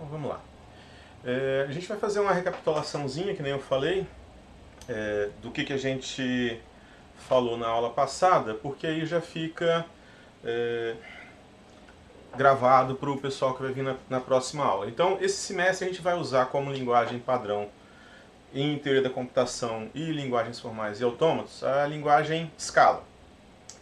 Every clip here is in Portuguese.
Então vamos lá. A gente vai fazer uma recapitulaçãozinha, que nem eu falei, do que a gente falou na aula passada, porque aí já fica gravado para o pessoal que vai vir na próxima aula. Então, esse semestre a gente vai usar como linguagem padrão em teoria da computação e linguagens formais e autômatos a linguagem Scala.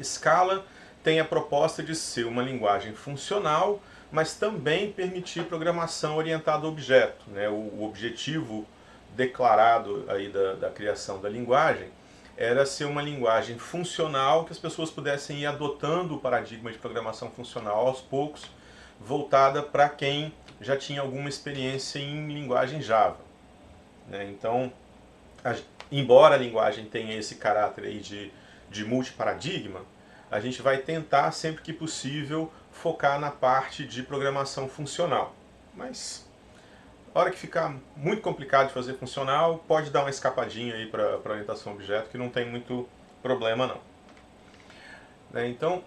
Scala tem a proposta de ser uma linguagem funcional, mas também permitir programação orientada a objeto, né? O objetivo declarado aí da criação da linguagem era ser uma linguagem funcional que as pessoas pudessem ir adotando o paradigma de programação funcional aos poucos, voltada para quem já tinha alguma experiência em linguagem Java, né? Então, embora a linguagem tenha esse caráter aí de multiparadigma, a gente vai tentar, sempre que possível, focar na parte de programação funcional. Mas, na hora que ficar muito complicado de fazer funcional, pode dar uma escapadinha aí para orientação a objeto, que não tem muito problema não. Então,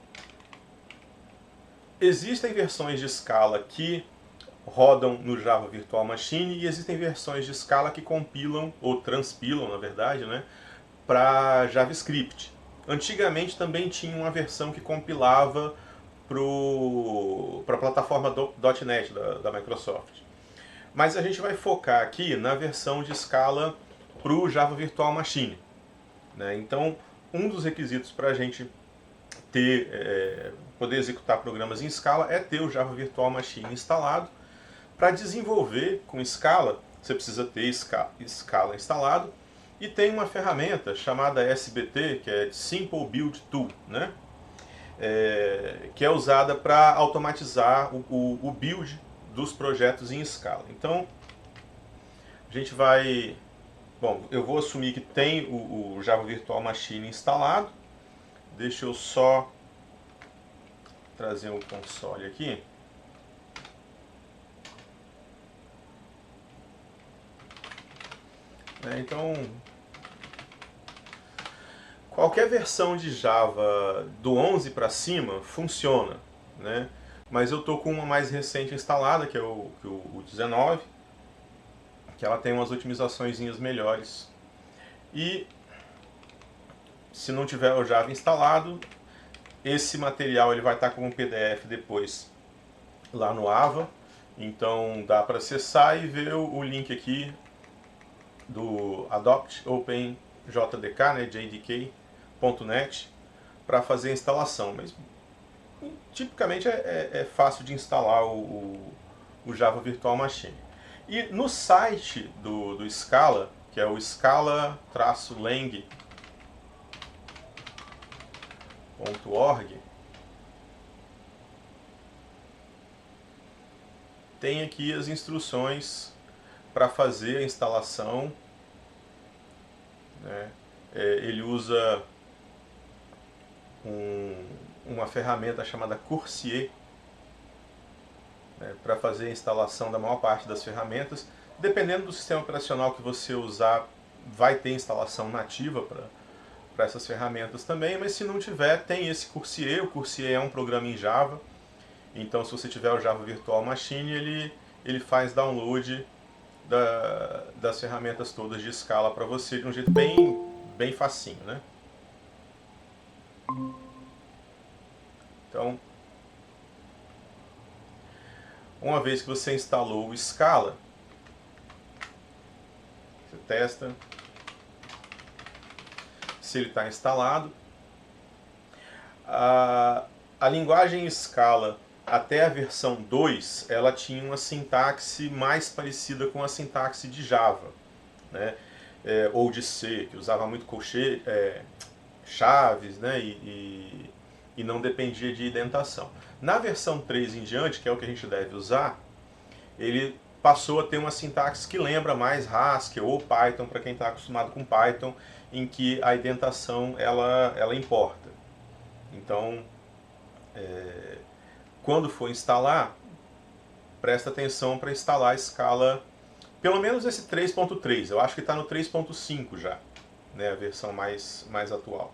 existem versões de Scala que rodam no Java Virtual Machine e existem versões de Scala que compilam, ou transpilam, na verdade, né, para JavaScript. Antigamente também tinha uma versão que compilava para a plataforma .NET da Microsoft. Mas a gente vai focar aqui na versão de Scala para o Java Virtual Machine, né? Então, um dos requisitos para a gente poder executar programas em Scala é ter o Java Virtual Machine instalado. Para desenvolver com Scala, você precisa ter Scala instalado, e tem uma ferramenta chamada SBT, que é Simple Build Tool, né? Que é usada para automatizar o build dos projetos em Scala. Então, a gente vai... Bom, eu vou assumir que tem o Java Virtual Machine instalado. Deixa eu só trazer o console aqui. Então, qualquer versão de Java do 11 para cima funciona, né? Mas eu estou com uma mais recente instalada, que é o 19, que ela tem umas otimizações melhores. E se não tiver o Java instalado, esse material ele vai estar como um PDF depois lá no AVA. Então dá para acessar e ver o link aqui do Adopt Open JDK, né, JDK.net, para fazer a instalação. Mas tipicamente é fácil de instalar o Java Virtual Machine. E no site do Scala, que é o scala-lang.org, tem aqui as instruções para fazer a instalação, né? Ele usa uma ferramenta chamada Coursier, né, para fazer a instalação da maior parte das ferramentas. Dependendo do sistema operacional que você usar, vai ter instalação nativa para essas ferramentas também, mas se não tiver, tem esse Coursier. O Coursier é um programa em Java, então se você tiver o Java Virtual Machine, ele faz download das ferramentas todas de Scala para você de um jeito bem facinho, né? Então, uma vez que você instalou o Scala, você testa se ele está instalado. A linguagem Scala, até a versão 2, ela tinha uma sintaxe mais parecida com a sintaxe de Java, né? Ou de C, que usava muito chaves, né? E não dependia de indentação. Na versão 3 em diante, que é o que a gente deve usar, ele passou a ter uma sintaxe que lembra mais Haskell ou Python, para quem está acostumado com Python, em que a indentação ela importa. Então, quando for instalar, presta atenção para instalar a Scala, pelo menos esse 3.3, eu acho que está no 3.5 já, né, a versão mais atual.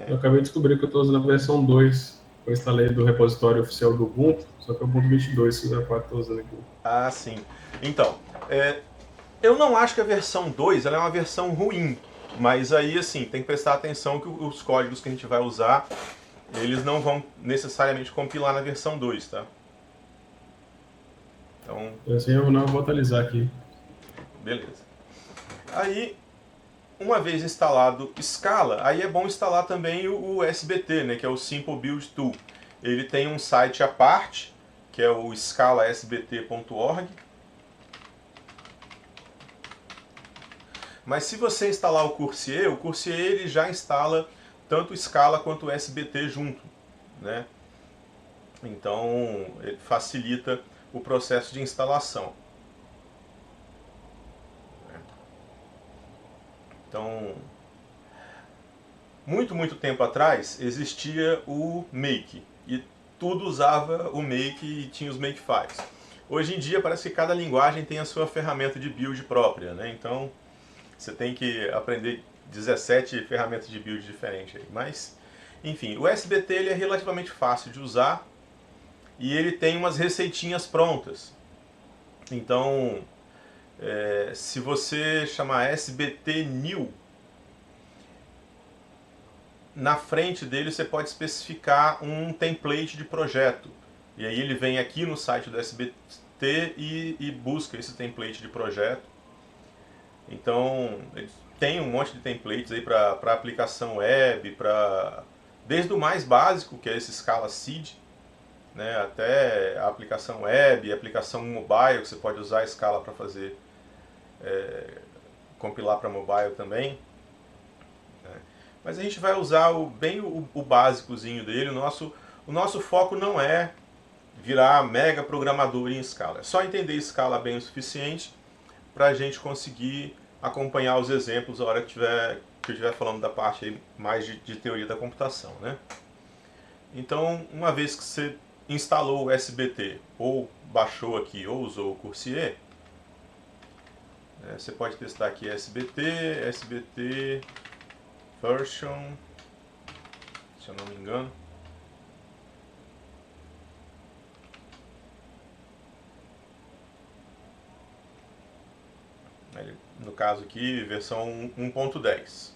Eu acabei de descobrir que eu estou usando a versão 2. eu instalei do repositório oficial do Ubuntu, só que é o Ubuntu 22 que eu estou usando aqui. Ah, sim. Então, eu não acho que a versão 2 ela é uma versão ruim, mas aí, assim, tem que prestar atenção que os códigos que a gente vai usar, eles não vão necessariamente compilar na versão 2, tá? Então, Assim eu não vou atualizar aqui. beleza. Aí, uma vez instalado Scala, aí é bom instalar também o SBT, né, que é o Simple Build Tool. Ele tem um site à parte, que é o scalasbt.org. Mas se você instalar o Coursier ele já instala tanto o Scala quanto o SBT junto, né? Então ele facilita o processo de instalação. Então, muito tempo atrás existia o Make e tudo usava o Make e tinha os Makefiles. Hoje em dia parece que cada linguagem tem a sua ferramenta de build própria, né? Então você tem que aprender 17 ferramentas de build diferentes aí. Mas, enfim, o SBT ele é relativamente fácil de usar e ele tem umas receitinhas prontas. Então, se você chamar SBT New, na frente dele você pode especificar um template de projeto. E aí ele vem aqui no site do SBT e busca esse template de projeto. Então, ele tem um monte de templates aí para aplicação web, desde o mais básico, que é esse Scala Seed, né, até a aplicação web, aplicação mobile, que você pode usar a Scala para fazer, compilar para mobile também. Né. Mas a gente vai usar bem o básicozinho dele. O nosso foco não é virar mega programador em Scala. É só entender Scala bem o suficiente para a gente conseguir acompanhar os exemplos na hora que eu estiver falando da parte aí mais de teoria da computação, né? Então, uma vez que você instalou o SBT, ou baixou aqui, ou usou o Coursier, você pode testar aqui SBT version, se eu não me engano. No caso aqui, versão 1.10.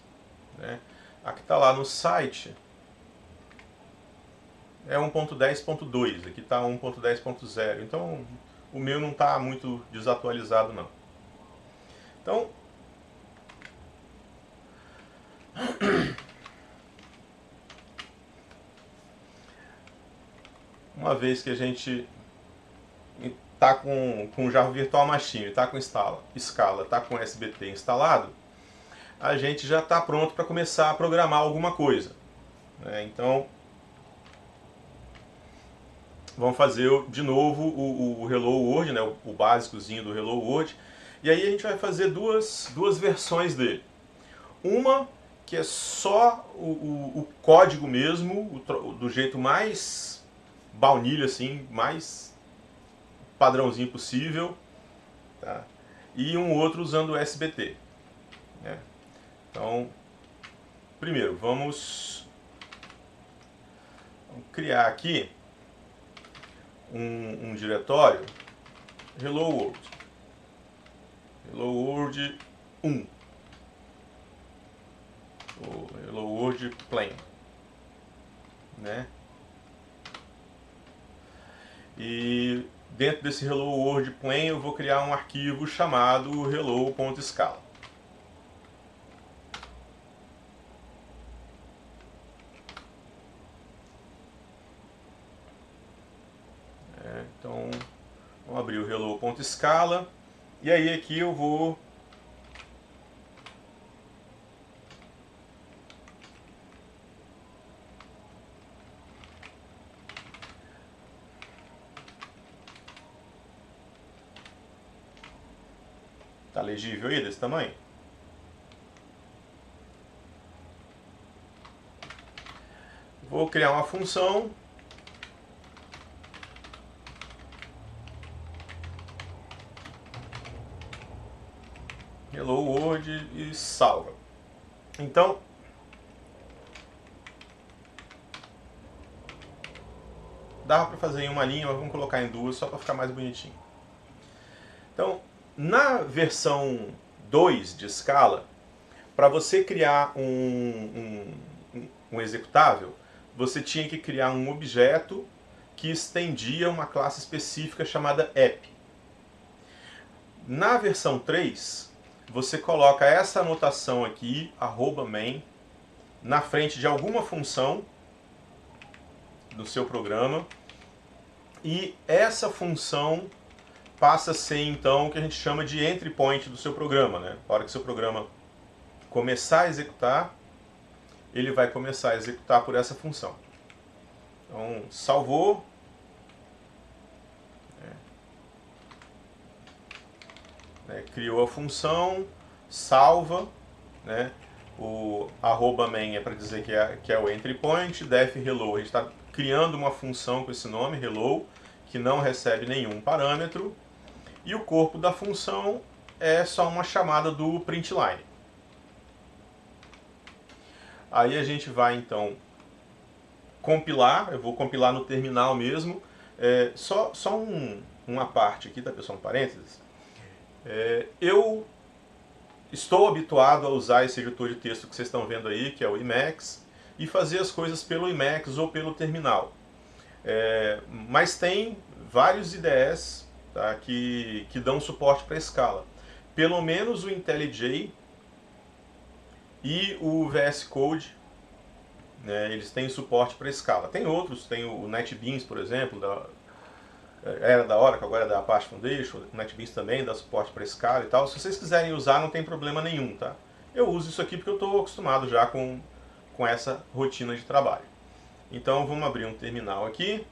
Né? A que está lá no site é 1.10.2, aqui está 1.10.0. Então o meu não está muito desatualizado não. Então, uma vez que a gente está com Java Virtual Machine, está com Scala, está com SBT instalado, a gente já está pronto para começar a programar alguma coisa. Né? Então, vamos fazer de novo o Hello World, né? o básicozinho do Hello World. E aí a gente vai fazer duas versões dele. Uma que é só o código mesmo, do jeito mais baunilha, assim, mais padrãozinho possível. Tá? E um outro usando o SBT. Né? Então, primeiro, vamos criar aqui um diretório Hello World. Hello World 1. O Hello World Plain. Né? E dentro desse Hello World Plain eu vou criar um arquivo chamado hello.scala. Então, vamos abrir o hello.scala. E aí aqui eu vou tá legível aí desse tamanho? Vou criar uma função Hello World e salva. Então, Dava para fazer em uma linha, mas vamos colocar em duas só para ficar mais bonitinho. Então, na versão 2 de Scala, para você criar um executável, você tinha que criar um objeto que estendia uma classe específica chamada app. Na versão 3, você coloca essa anotação aqui, @main, na frente de alguma função do seu programa, e essa função passa a ser então o que a gente chama de entry point do seu programa, né? Na hora que o seu programa começar a executar, ele vai começar a executar por essa função. Então, salvou. Criou a função, salva, né? O @main é para dizer que é o entry point, def hello, a gente está criando uma função com esse nome, hello, que não recebe nenhum parâmetro, e o corpo da função é só uma chamada do println. Aí a gente vai então compilar, eu vou compilar no terminal mesmo, só uma parte aqui, tá pessoal, um parênteses. Eu estou habituado a usar esse editor de texto que vocês estão vendo aí, que é o Emacs, e fazer as coisas pelo Emacs ou pelo terminal. Mas tem vários IDEs, tá, que dão suporte para Scala. Pelo menos o IntelliJ e o VS Code, né, eles têm suporte para Scala. Tem outros, tem o NetBeans, por exemplo, era da Oracle, agora é da Apache Foundation, o NetBeans também dá suporte para Scala e tal. Se vocês quiserem usar, não tem problema nenhum, tá? Eu uso isso aqui porque eu estou acostumado já com essa rotina de trabalho. Então vamos abrir um terminal aqui.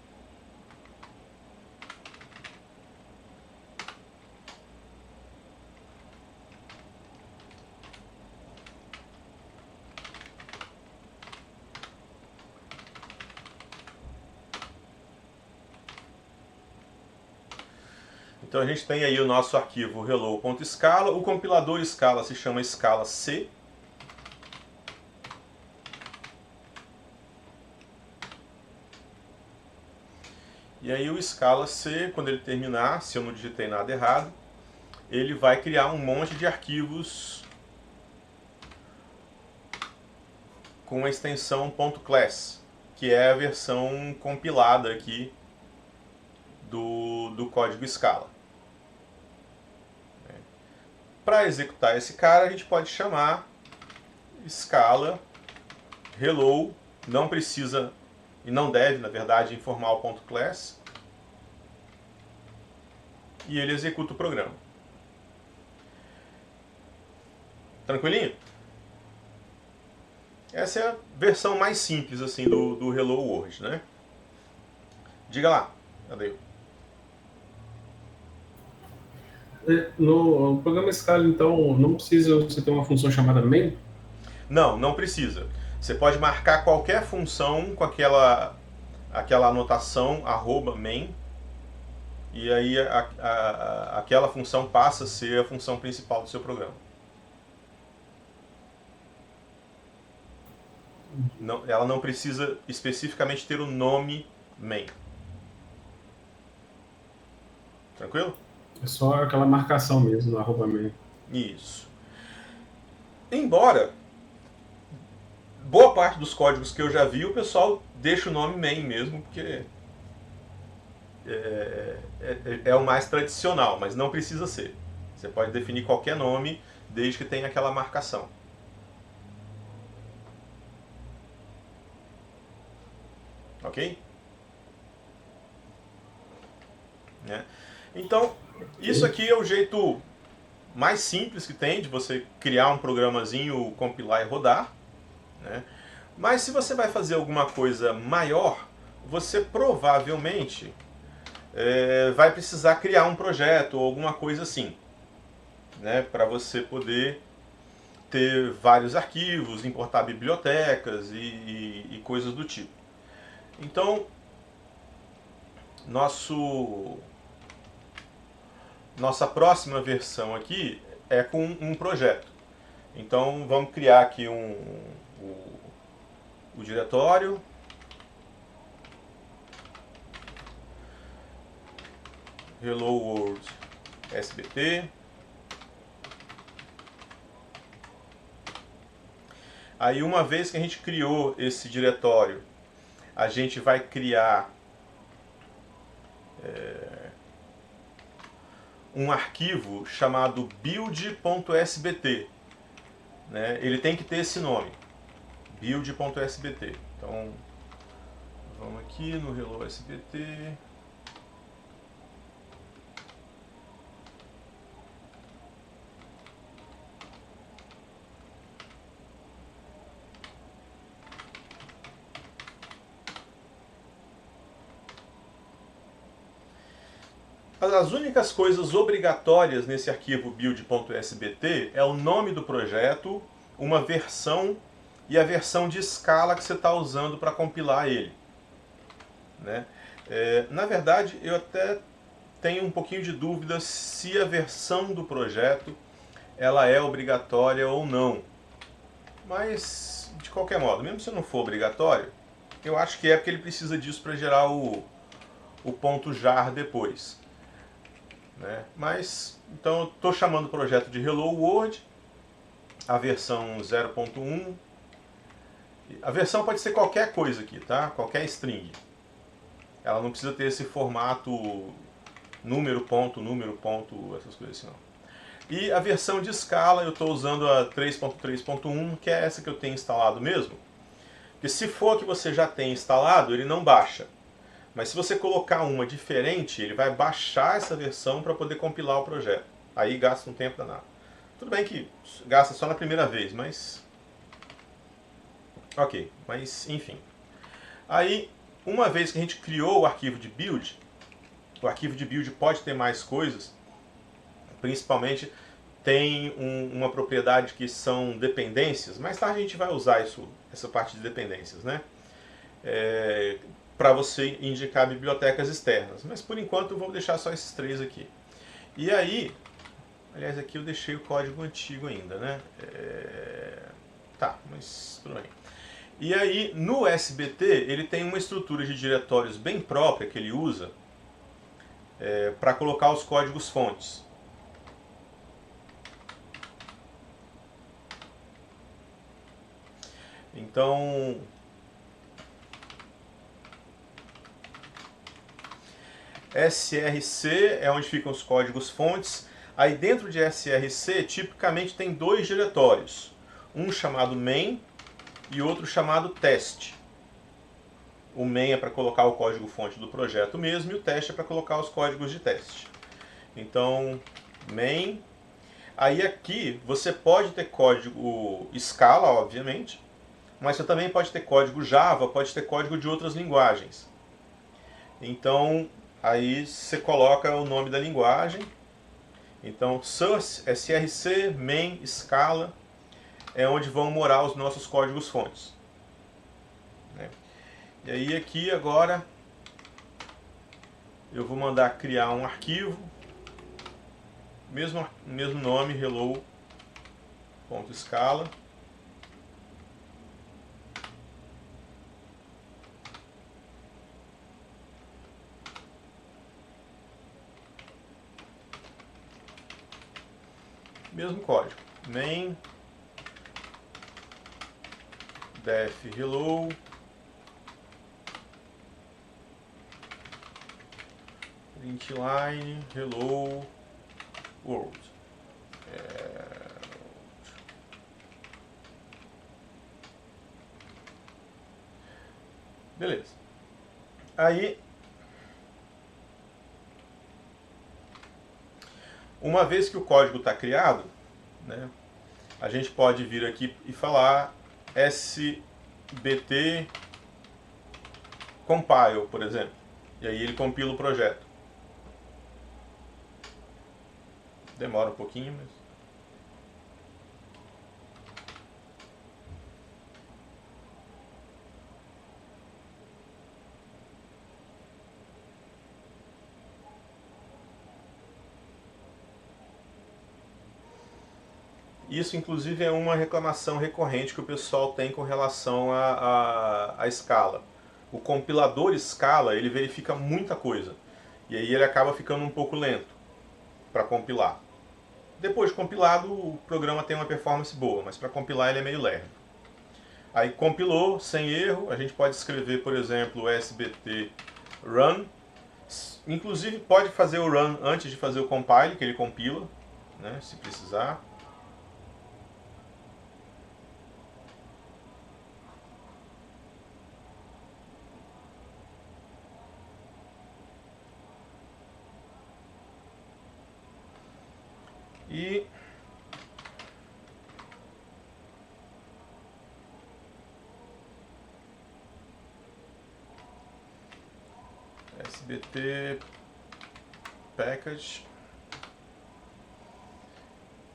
Então a gente tem aí o nosso arquivo hello.scala, o compilador Scala se chama Scala C. E aí o Scala C, quando ele terminar, se eu não digitei nada errado, ele vai criar um monte de arquivos com a extensão .class, que é a versão compilada aqui do código Scala. Para executar esse cara, a gente pode chamar Scala hello, não precisa e não deve, na verdade, informar o .class, e ele executa o programa. Tranquilinho? Essa é a versão mais simples assim do Hello World, né? Diga lá, Adeu. No programa Scala, então, não precisa você ter uma função chamada main? Não precisa. Você pode marcar qualquer função com aquela anotação @main, e aí aquela função passa a ser a função principal do seu programa. Ela não precisa especificamente ter o nome main. Tranquilo? É só aquela marcação mesmo, no @main. Isso. Embora boa parte dos códigos que eu já vi, o pessoal deixa o nome main mesmo, porque é o mais tradicional, mas não precisa ser. Você pode definir qualquer nome, desde que tenha aquela marcação. Ok? Então, isso aqui é o jeito mais simples que tem de você criar um programazinho, compilar e rodar, né? Mas se você vai fazer alguma coisa maior, você provavelmente vai precisar criar um projeto ou alguma coisa assim, né? Para você poder ter vários arquivos, importar bibliotecas e coisas do tipo. Então, nossa próxima versão aqui é com um projeto. Então vamos criar aqui o diretório. Hello World SBT. Aí uma vez que a gente criou esse diretório, a gente vai criar um arquivo chamado build.sbt. Né? Ele tem que ter esse nome, build.sbt. Então, vamos aqui no Hello SBT. As únicas coisas obrigatórias nesse arquivo build.sbt é o nome do projeto, uma versão e a versão de escala que você está usando para compilar ele. Né? Na verdade, eu até tenho um pouquinho de dúvida se a versão do projeto ela é obrigatória ou não. Mas, de qualquer modo, mesmo se não for obrigatório, eu acho que é porque ele precisa disso para gerar o .jar depois. Né? Mas, então eu estou chamando o projeto de Hello World, a versão 0.1. A versão pode ser qualquer coisa aqui, tá? Qualquer string. Ela não precisa ter esse formato número, ponto, essas coisas assim não. E a versão de escala eu estou usando a 3.3.1, que é essa que eu tenho instalado mesmo. Porque se for a que você já tem instalado, ele não baixa. Mas se você colocar uma diferente, ele vai baixar essa versão para poder compilar o projeto. Aí gasta um tempo danado. Tudo bem que gasta só na primeira vez, mas... Ok, mas enfim. Aí, uma vez que a gente criou o arquivo de build, o arquivo de build pode ter mais coisas. Principalmente tem uma propriedade que são dependências. Mais tarde a gente vai usar essa parte de dependências, né? Para você indicar bibliotecas externas. Mas por enquanto eu vou deixar só esses três aqui. E aí, aliás, aqui eu deixei o código antigo ainda, né? Tá, mas tudo bem. E aí, no SBT, ele tem uma estrutura de diretórios bem própria que ele usa para colocar os códigos fontes. Então, src é onde ficam os códigos fontes. Aí dentro de src, tipicamente tem dois diretórios. Um chamado main e outro chamado test. O main é para colocar o código fonte do projeto mesmo e o teste é para colocar os códigos de teste. Então, main. Aí aqui você pode ter código Scala, obviamente, mas você também pode ter código Java, pode ter código de outras linguagens. Então, aí você coloca o nome da linguagem. Então, src, main, Scala é onde vão morar os nossos códigos fontes. E aí aqui agora eu vou mandar criar um arquivo, mesmo nome, hello.scala. Mesmo código, main def hello printline hello world. Beleza. Aí, uma vez que o código está criado, né, a gente pode vir aqui e falar sbt compile, por exemplo. E aí ele compila o projeto. Demora um pouquinho, mas... Isso, inclusive, é uma reclamação recorrente que o pessoal tem com relação à Scala. O compilador Scala, ele verifica muita coisa. E aí ele acaba ficando um pouco lento para compilar. Depois de compilado, o programa tem uma performance boa, mas para compilar ele é meio lerdo. Aí compilou, sem erro, a gente pode escrever, por exemplo, o sbt run. Inclusive pode fazer o run antes de fazer o compile, que ele compila, né, se precisar. E sbt package.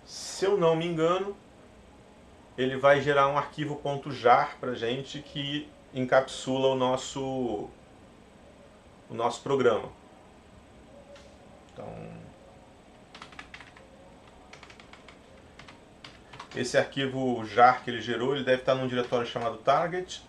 Se eu não me engano, ele vai gerar um arquivo .jar pra gente que encapsula o nosso programa. Então, esse arquivo jar que ele gerou, ele deve estar num diretório chamado target.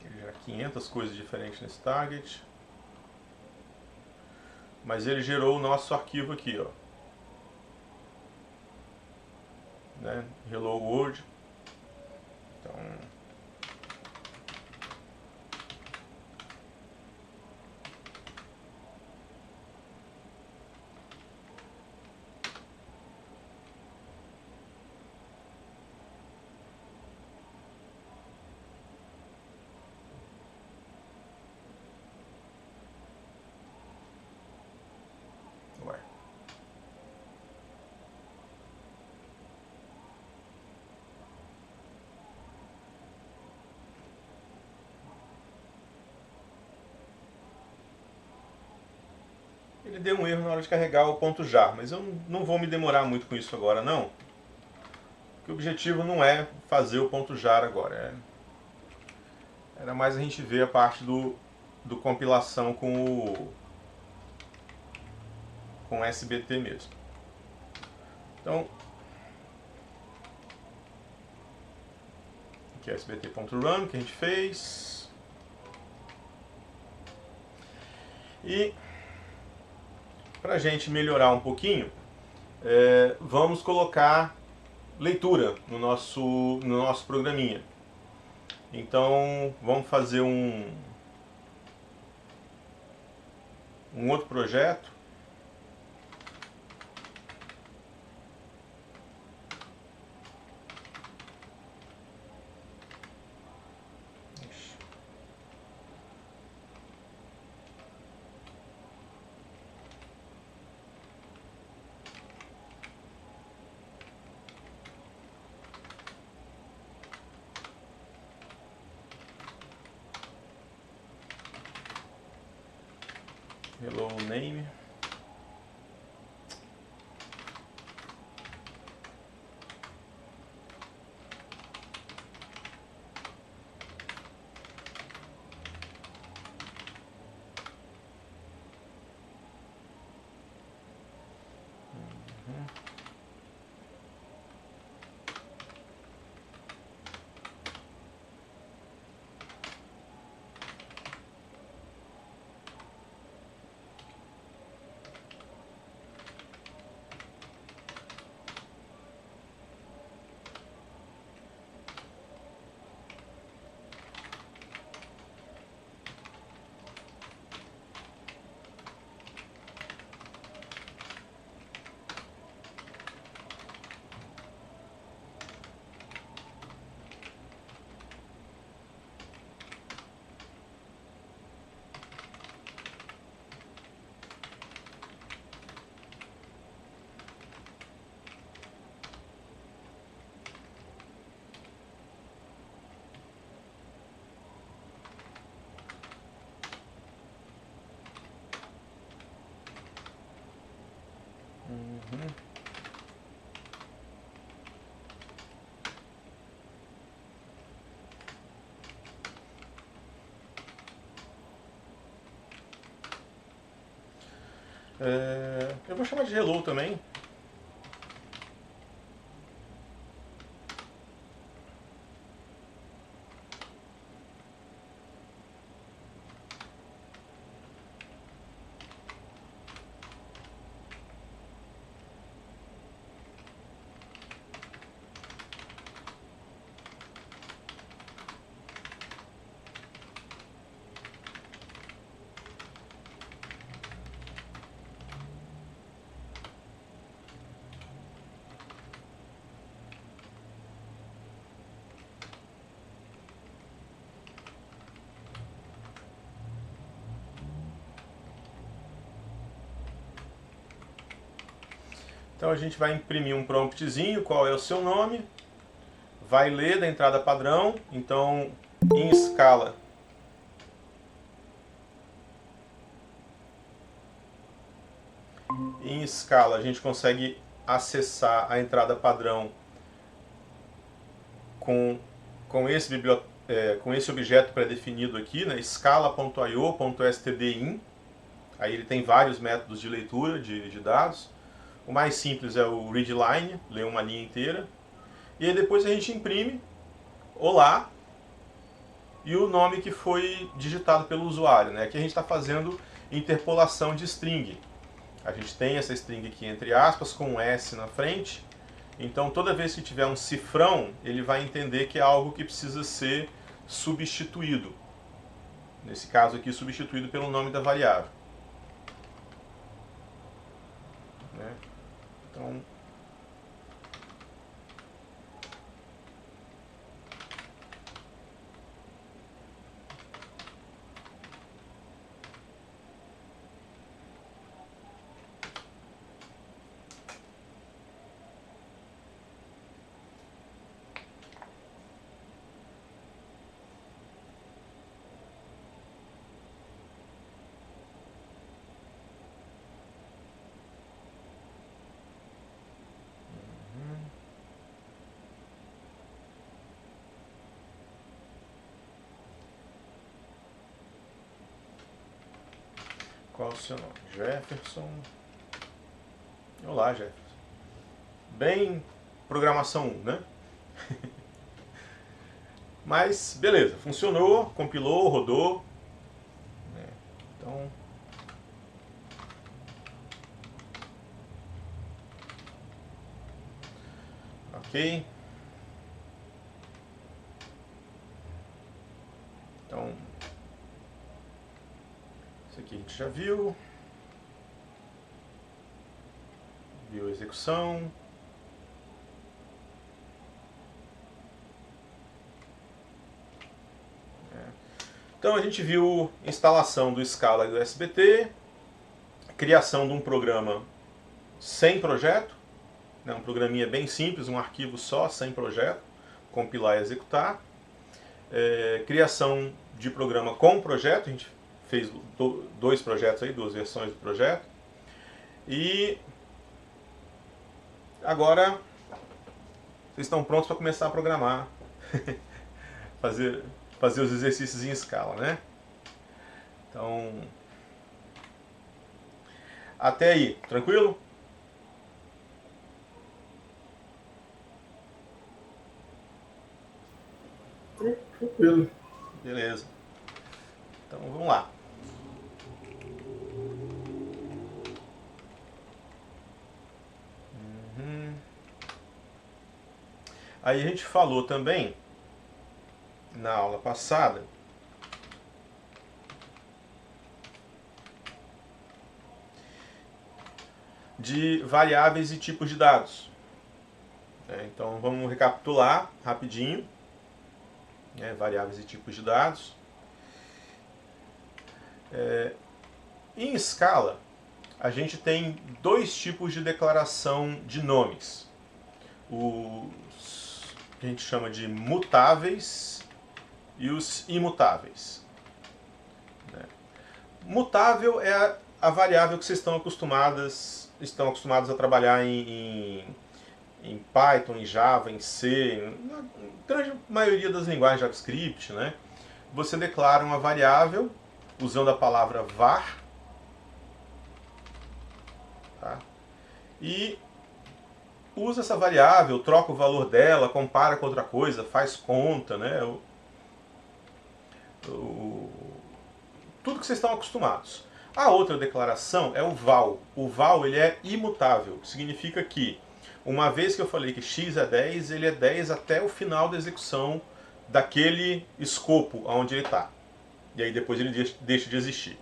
Ele gera 500 coisas diferentes nesse target. Mas ele gerou o nosso arquivo aqui, ó. Né? Hello World. Então, vai. Ele deu um erro na hora de carregar o .jar, mas eu não vou me demorar muito com isso agora, não. Porque o objetivo não é fazer o .jar agora. Era mais a gente ver a parte do compilação com o SBT mesmo. Então, aqui é sbt.run que a gente fez. E para a gente melhorar um pouquinho, vamos colocar leitura no nosso programinha. Então vamos fazer um outro projeto. Hello name. Eu vou chamar de hello também. Então a gente vai imprimir um promptzinho, qual é o seu nome, vai ler da entrada padrão, então em escala a gente consegue acessar a entrada padrão com esse objeto pré-definido aqui, né, scala.io.stdin. Aí ele tem vários métodos de leitura de dados. O mais simples é o readline, ler uma linha inteira. E aí depois a gente imprime olá e o nome que foi digitado pelo usuário, né? Aqui a gente está fazendo interpolação de string. A gente tem essa string aqui entre aspas com um S na frente. Então toda vez que tiver um cifrão, ele vai entender que é algo que precisa ser substituído. Nesse caso aqui, substituído pelo nome da variável. Né? Então, qual é o seu nome? Jefferson. Olá, Jefferson. Bem programação 1, né? Mas, beleza, funcionou, compilou, rodou. Então, ok. Então, isso aqui a gente já viu. Viu a execução. Então a gente viu instalação do Scala e do SBT, criação de um programa sem projeto, né, um programinha bem simples, um arquivo só, sem projeto, compilar e executar. Criação de programa com projeto, a gente fez dois projetos aí, duas versões do projeto. E agora vocês estão prontos para começar a programar, fazer os exercícios em escala, né? Então, até aí, tranquilo? Tranquilo. Beleza. Então, vamos lá. Aí a gente falou também, na aula passada, de variáveis e tipos de dados. Então vamos recapitular rapidinho. Variáveis e tipos de dados. Em Scala, a gente tem dois tipos de declaração de nomes. Os que a gente chama de mutáveis e os imutáveis. Mutável é a variável que vocês estão acostumados a trabalhar em Python, em Java, em C, na grande maioria das linguagens JavaScript, né? Você declara uma variável usando a palavra var, Tá? E usa essa variável, troca o valor dela, compara com outra coisa, faz conta, né? Tudo que vocês estão acostumados. A outra declaração é o val. O val ele é imutável, significa que uma vez que eu falei que x é 10, ele é 10 até o final da execução daquele escopo onde ele está. E aí depois ele deixa de existir.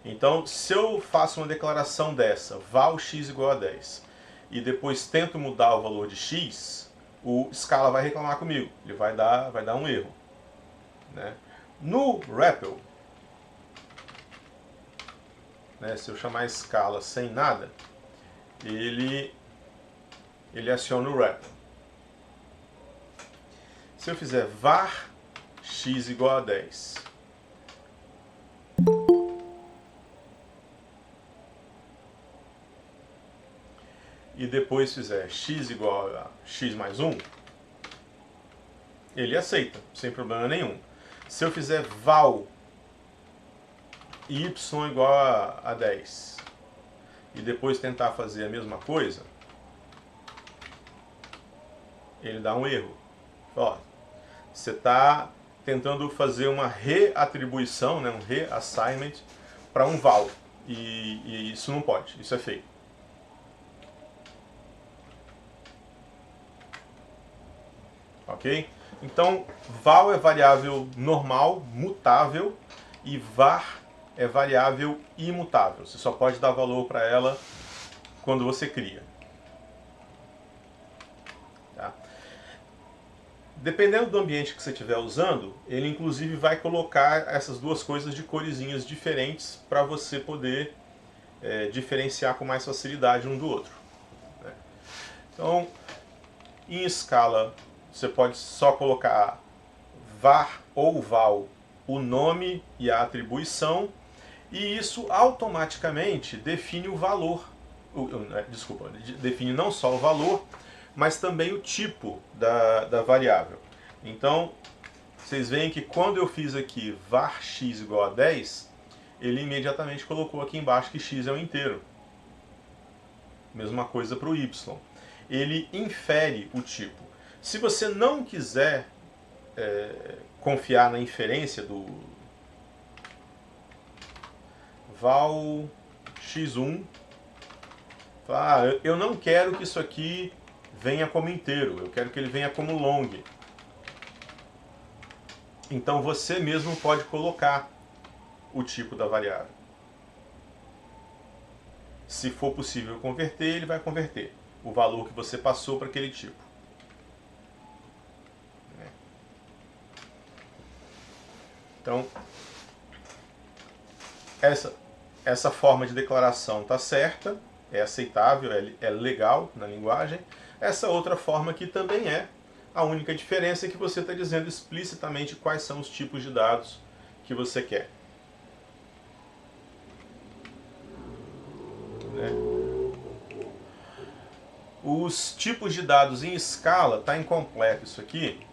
Então, se eu faço uma declaração dessa, val x igual a 10, e depois tento mudar o valor de x, o Scala vai reclamar comigo. Ele vai dar um erro. Né? No REPL, né, se eu chamar Scala sem nada, ele aciona o REPL. Se eu fizer var x igual a 10, e depois fizer x igual a x mais 1, ele aceita, sem problema nenhum. Se eu fizer val y igual a 10 e depois tentar fazer a mesma coisa, ele dá um erro. Ó, você está tentando fazer uma reatribuição, né, um reassignment para um val. E isso não pode, isso é feio. Ok? Então, val é variável normal, mutável, e var é variável imutável. Você só pode dar valor para ela quando você cria. Tá? Dependendo do ambiente que você estiver usando, ele inclusive vai colocar essas duas coisas de coresinhas diferentes para você poder diferenciar com mais facilidade um do outro. Né? Então, em Scala, você pode só colocar var ou val, o nome e a atribuição, e isso automaticamente define o valor. Desculpa, define não só o valor, mas também o tipo da variável. Então, vocês veem que quando eu fiz aqui var x igual a 10, ele imediatamente colocou aqui embaixo que x é um inteiro. Mesma coisa para o y. Ele infere o tipo. Se você não quiser confiar na inferência do val x1, eu não quero que isso aqui venha como inteiro, eu quero que ele venha como long. Então você mesmo pode colocar o tipo da variável. Se for possível converter, ele vai converter o valor que você passou para aquele tipo. Então, essa forma de declaração está certa, é aceitável, é legal na linguagem. Essa outra forma aqui também é. A única diferença é que você está dizendo explicitamente quais são os tipos de dados que você quer. Né? Os tipos de dados em escala, está incompleto isso aqui.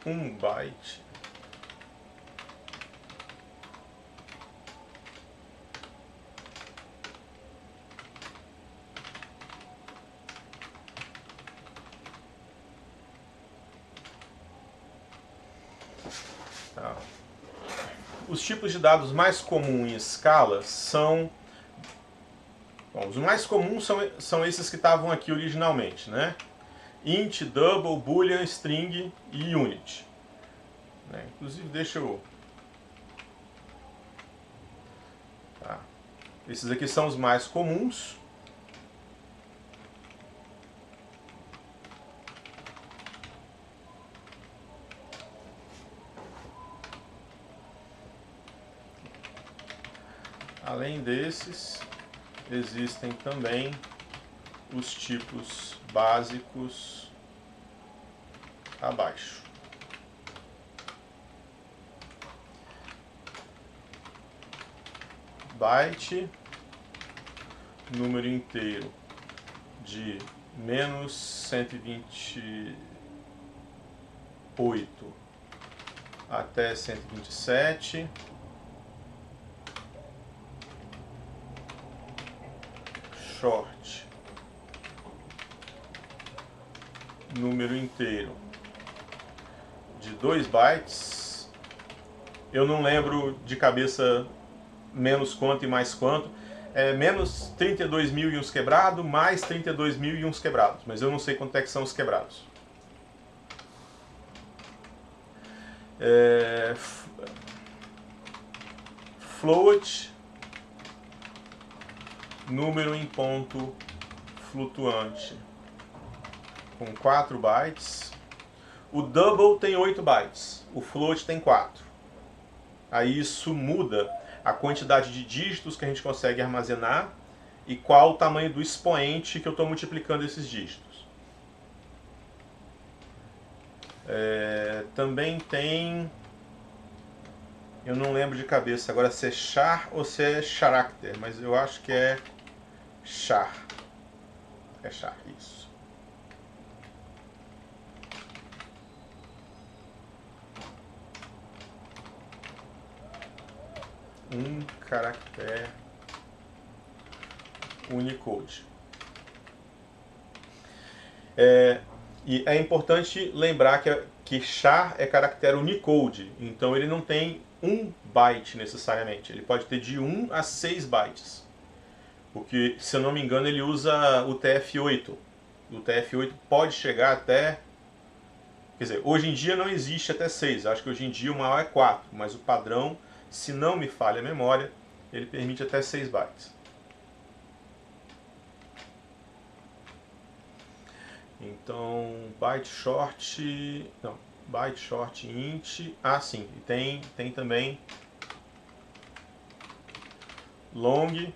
Um byte tá. Os tipos de dados mais comuns em escala são... Bom, os mais comuns são esses que estavam aqui originalmente, né? Int, double, boolean, string e unit. Né? Inclusive, deixa eu... Tá. Esses aqui são os mais comuns. Além desses, existem também os tipos básicos abaixo. Byte, número inteiro de menos 128 até 127. Short, número inteiro de 2 bytes. Eu não lembro de cabeça menos quanto e mais quanto. É menos 32.000 e uns quebrados, mais 32.000 e uns quebrados. Mas eu não sei quanto é que são os quebrados. Float, número em ponto flutuante, com 4 bytes. O double tem 8 bytes, o float tem 4. Aí isso muda a quantidade de dígitos que a gente consegue armazenar e qual o tamanho do expoente que eu estou multiplicando esses dígitos. Também tem... Eu não lembro de cabeça agora se é char ou se é character, mas eu acho que é char. É char, isso. Um caractere Unicode. E é importante lembrar que char é caractere Unicode, então ele não tem 1 byte necessariamente, ele pode ter de 1 a 6 bytes. Porque, se eu não me engano, ele usa o TF8. O TF8 pode chegar até... Quer dizer, hoje em dia não existe até 6, acho que hoje em dia o maior é 4, mas o padrão, se não me falha a memória, ele permite até 6 bytes. Então, byte short... Não, byte short int... Ah, sim, e tem também long,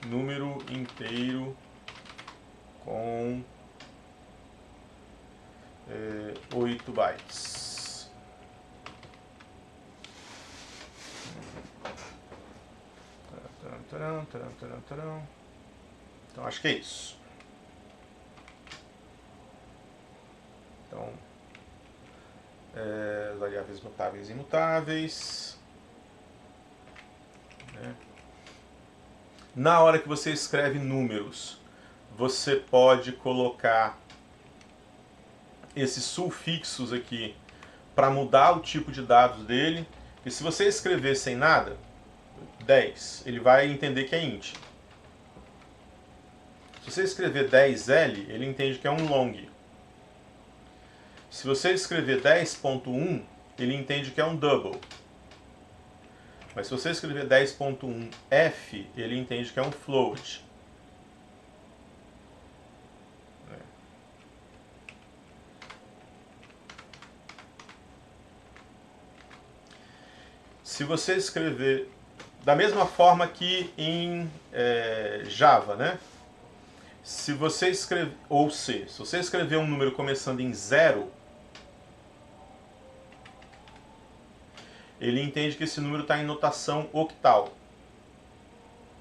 número inteiro com 8 bytes. Então acho que é isso. Então, variáveis mutáveis e imutáveis. Na hora que você escreve números, você pode colocar esses sufixos aqui para mudar o tipo de dados dele. E se você escrever sem nada, 10, ele vai entender que é int. Se você escrever 10L, ele entende que é um long. Se você escrever 10.1, ele entende que é um double. Mas se você escrever 10.1F, ele entende que é um float. Se você escrever da mesma forma que em Java, né? Se você escrever, ou C, se você escrever um número começando em 0, ele entende que esse número está em notação octal.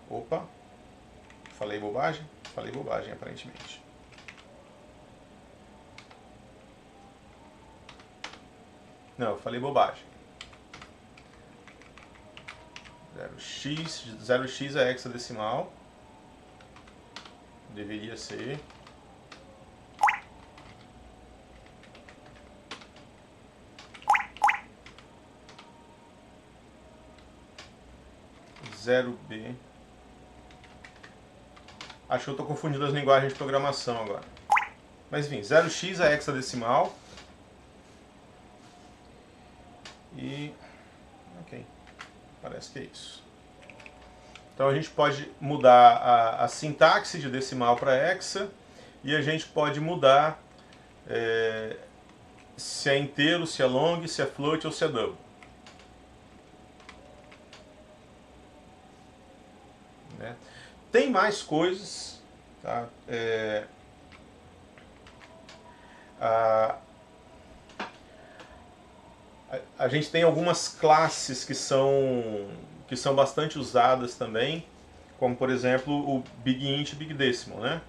Opa, falei bobagem? Falei bobagem, aparentemente. Não, eu falei bobagem. 0x é hexadecimal. Deveria ser. Zero B. Acho que eu estou confundindo as linguagens de programação agora. Mas enfim, 0x é hexadecimal. E... ok. Parece que é isso. Então a gente pode mudar a sintaxe de decimal para hexa. E a gente pode mudar se é inteiro, se é long, se é float ou se é double. Tem mais coisas, tá? A gente tem algumas classes que são bastante usadas também, como por exemplo o Big Int e Big Decimal, né?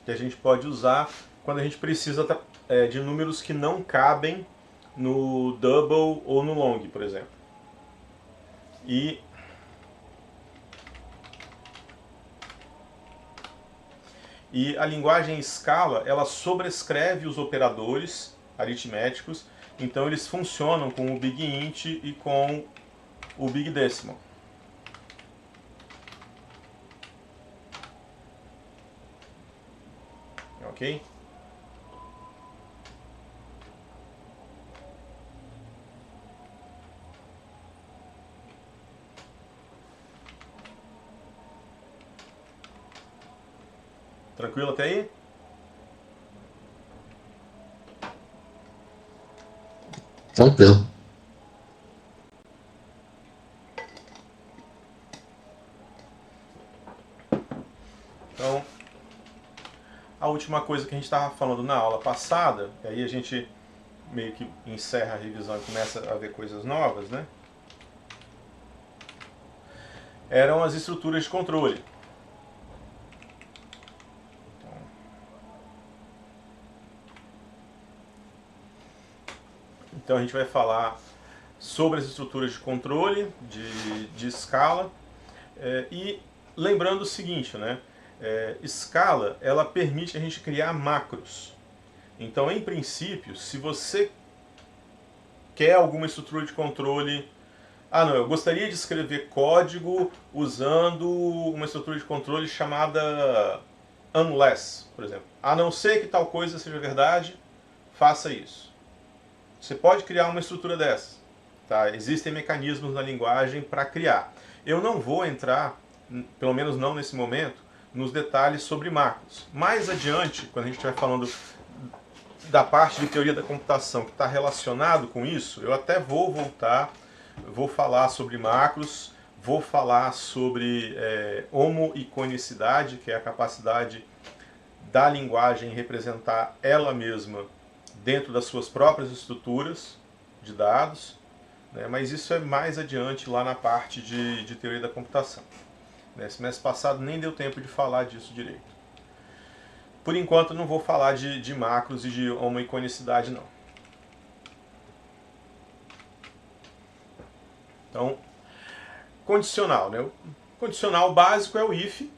Que a gente pode usar quando a gente precisa de números que não cabem no double ou no long, por exemplo. E a linguagem Scala, ela sobrescreve os operadores aritméticos, então eles funcionam com o Big Int e com o Big Decimal. Ok? Tranquilo até aí? Tranquilo. Então, a última coisa que a gente estava falando na aula passada, e aí a gente meio que encerra a revisão e começa a ver coisas novas, né? Eram as estruturas de controle. Então a gente vai falar sobre as estruturas de controle, de escala, e lembrando o seguinte, né? Escala, ela permite a gente criar macros. Então, em princípio, se você quer alguma estrutura de controle... Ah, não, eu gostaria de escrever código usando uma estrutura de controle chamada unless, por exemplo. A não ser que tal coisa seja verdade, faça isso. Você pode criar uma estrutura dessa. Tá? Existem mecanismos na linguagem para criar. Eu não vou entrar, pelo menos não nesse momento, nos detalhes sobre macros. Mais adiante, quando a gente estiver falando da parte de teoria da computação que está relacionado com isso, eu até vou voltar, vou falar sobre macros, vou falar sobre homoiconicidade, que é a capacidade da linguagem representar ela mesma dentro das suas próprias estruturas de dados, né? Mas isso é mais adiante lá na parte de teoria da computação. Esse semestre passado nem deu tempo de falar disso direito. Por enquanto não vou falar de macros e de homoiconicidade não. Então, condicional, né? O condicional básico é o if.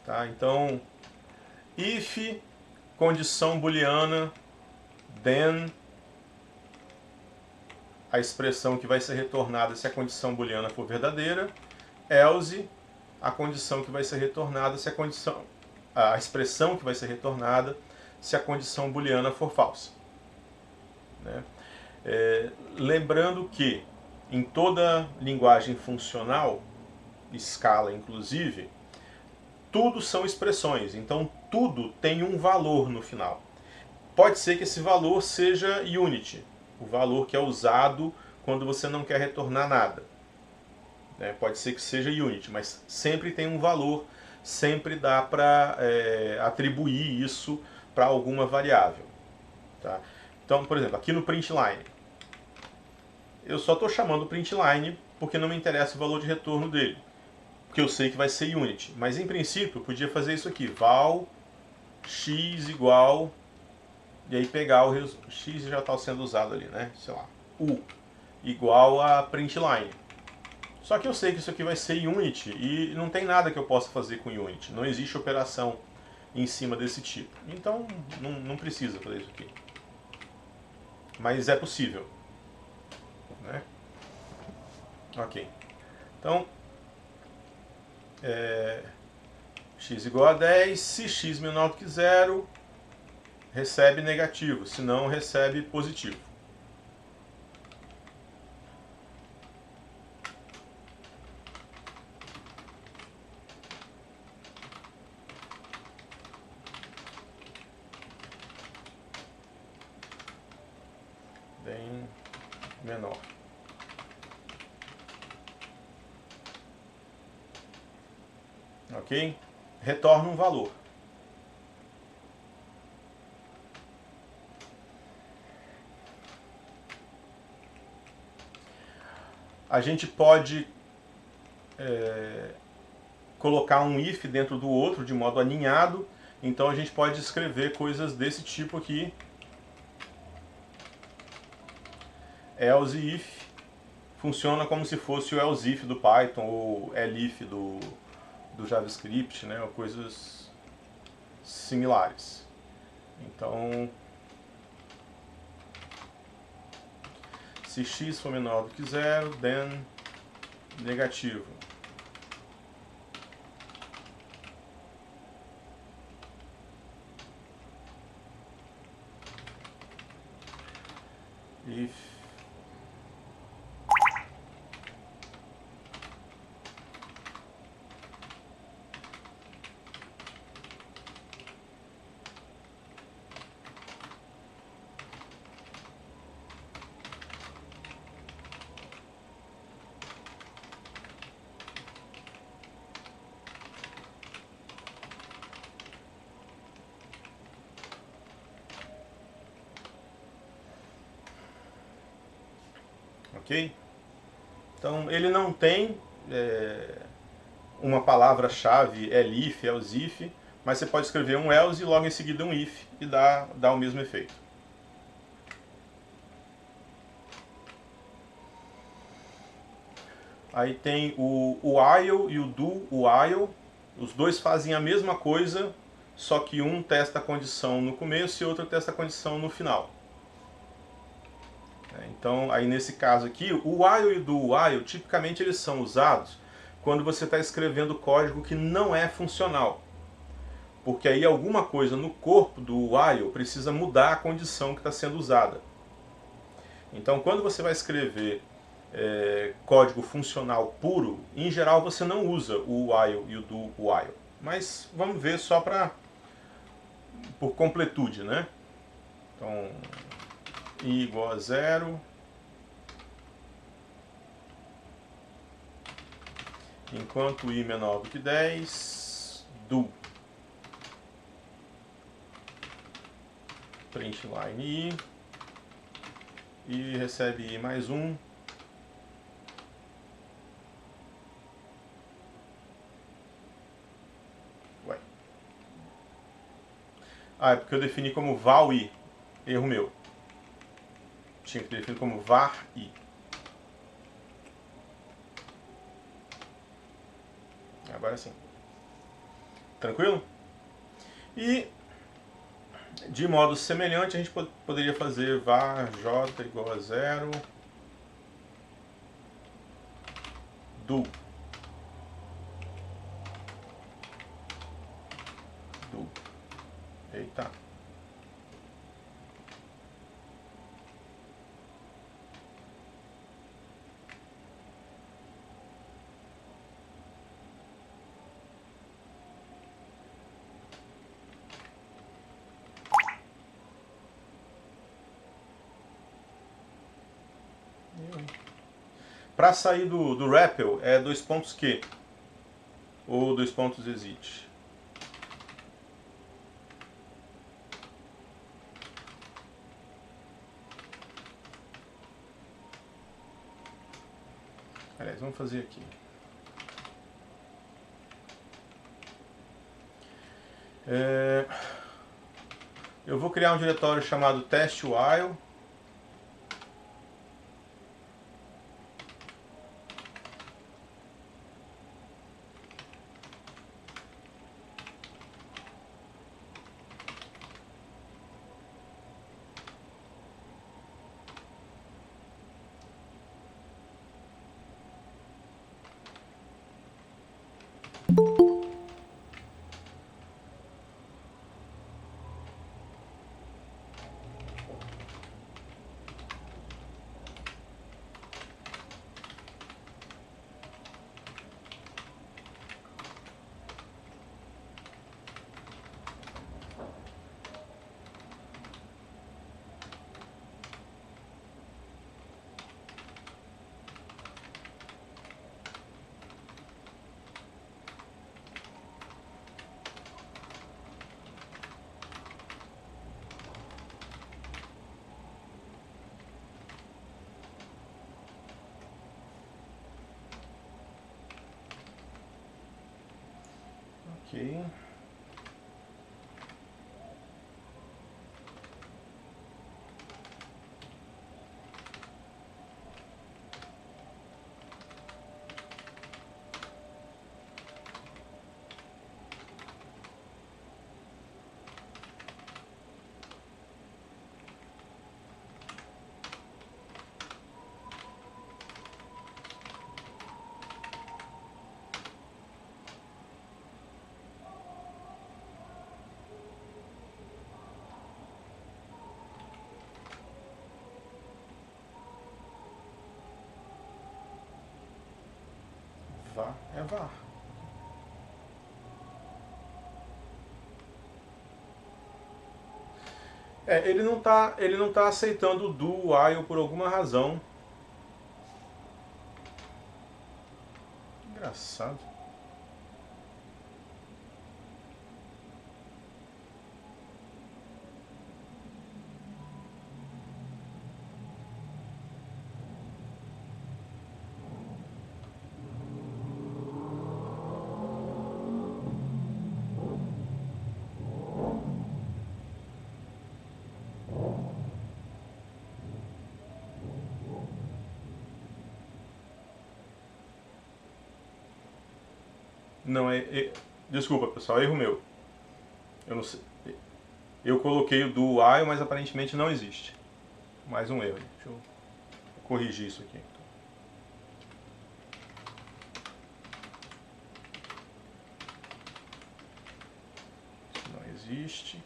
Tá? Então, if, condição booleana, then, a expressão que vai ser retornada se a condição booleana for verdadeira, else, a condição que vai ser retornada se a expressão que vai ser retornada se a condição booleana for falsa. Né? Lembrando que em toda linguagem funcional, Scala inclusive, tudo são expressões, então tudo tem um valor no final. Pode ser que esse valor seja unit, o valor que é usado quando você não quer retornar nada. Pode ser que seja unit, mas sempre tem um valor, sempre dá para atribuir isso para alguma variável. Tá? Então, por exemplo, aqui no println, eu só estou chamando o println porque não me interessa o valor de retorno dele, porque eu sei que vai ser unit. Mas em princípio eu podia fazer isso aqui, val x igual, e aí pegar o x já está sendo usado ali, né? Sei lá, u igual a println. Só que eu sei que isso aqui vai ser unit e não tem nada que eu possa fazer com unit. Não existe operação em cima desse tipo. Então não precisa fazer isso aqui. Mas é possível. Né? Ok. Então, x igual a 10, se x menor do que 0, recebe negativo, se não, recebe positivo. Bem menor. Ok? Retorna um valor. A gente pode colocar um if dentro do outro de modo aninhado. Então a gente pode escrever coisas desse tipo aqui. Else if funciona como se fosse o else if do Python ou elif do JavaScript, né? Ou coisas similares. Então, se x for menor do que 0, then negativo. If ok? Então ele não tem uma palavra-chave elif, else if, mas você pode escrever um else e logo em seguida um if e dá o mesmo efeito. Aí tem o while e o do while, os dois fazem a mesma coisa, só que um testa a condição no começo e outro testa a condição no final. Então, aí nesse caso aqui, o while e o do while, tipicamente eles são usados quando você está escrevendo código que não é funcional. Porque aí alguma coisa no corpo do while precisa mudar a condição que está sendo usada. Então, quando você vai escrever código funcional puro, em geral você não usa o while e o do while. Mas vamos ver só por completude, né? Então, i igual a 0. Enquanto i menor do que 10, do. Print line i recebe i mais 1. Ué. Ah, é porque eu defini como val i. Erro meu. Tinha que definir como var i. Agora sim. Tranquilo? E de modo semelhante a gente poderia fazer var j igual a 0 do. Eita. Para sair do REPL é dois pontos Q ou dois pontos exit. Aliás, vamos fazer aqui. Eu vou criar um diretório chamado test while. Ok. var é var. Ele não tá aceitando o do while por alguma razão. Engraçado. Não, desculpa, pessoal, erro meu. Eu não sei. Eu coloquei o do while, mas aparentemente não existe. Mais um erro. Deixa eu corrigir isso aqui. Isso não existe.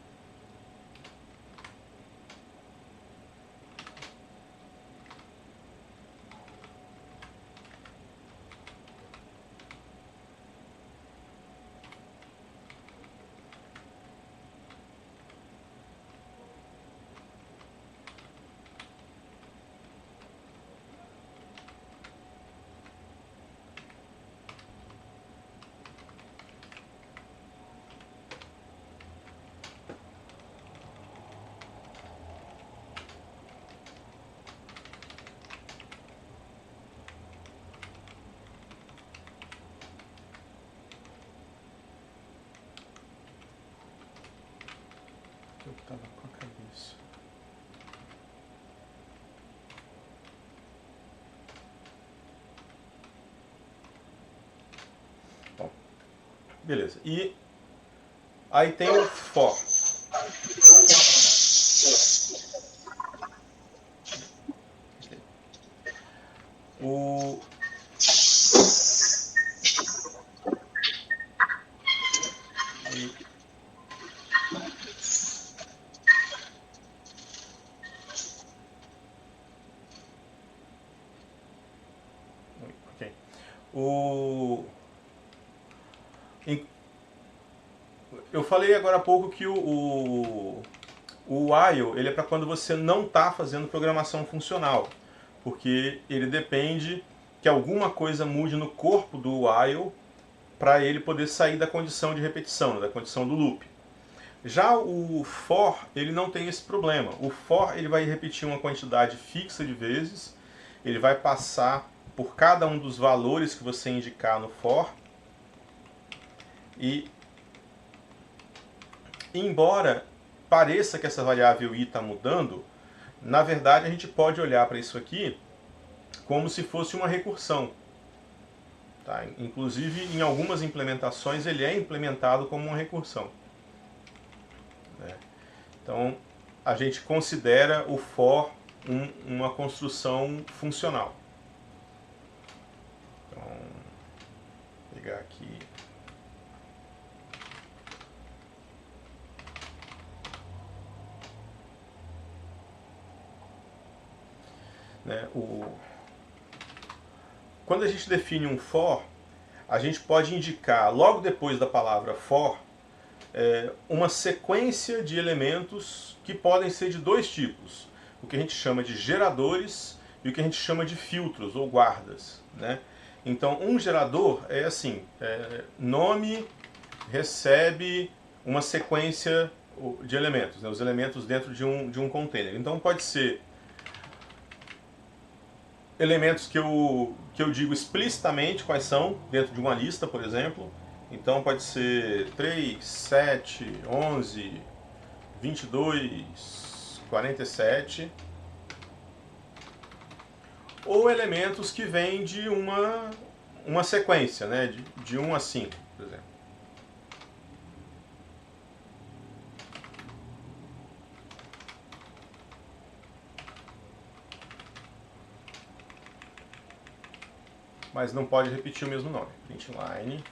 Eu tava com a cabeça. Bom, beleza. E aí tem o for. O ok. Eu falei agora há pouco que o while ele é para quando você não está fazendo programação funcional, porque ele depende que alguma coisa mude no corpo do while para ele poder sair da condição de repetição, da condição do loop. Já o for, ele não tem esse problema. O for ele vai repetir uma quantidade fixa de vezes, ele vai passar por cada um dos valores que você indicar no for, e embora pareça que essa variável i está mudando, na verdade a gente pode olhar para isso aqui como se fosse uma recursão. Tá? Inclusive, em algumas implementações, ele é implementado como uma recursão. Então, a gente considera o for uma construção funcional. Então, vou pegar aqui. Né, quando a gente define um for, a gente pode indicar, logo depois da palavra for, uma sequência de elementos que podem ser de dois tipos. O que a gente chama de geradores e o que a gente chama de filtros ou guardas. Né? Então, um gerador é assim, nome recebe uma sequência de elementos, né? Os elementos dentro de um container. Então, pode ser elementos que eu digo explicitamente quais são, dentro de uma lista, por exemplo, Então pode ser 3, 7, 11, 22, 47. Ou elementos que vêm de uma sequência, né? De 1 a 5, por exemplo. Mas não pode repetir o mesmo nome. Print line.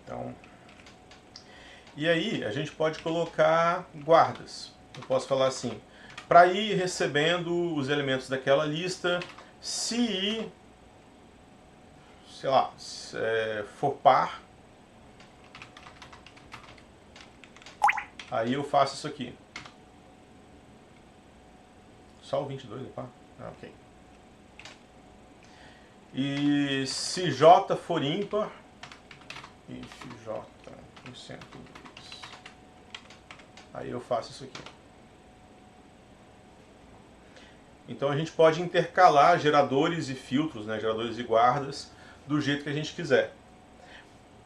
Então, e aí a gente pode colocar guardas. Eu posso falar assim, para ir recebendo os elementos daquela lista, se sei lá, for par, aí eu faço isso aqui. Só o 22 é par? Ah, ok. E se J for ímpar, if J por cento, aí eu faço isso aqui. Então a gente pode intercalar geradores e filtros, né, geradores e guardas, do jeito que a gente quiser.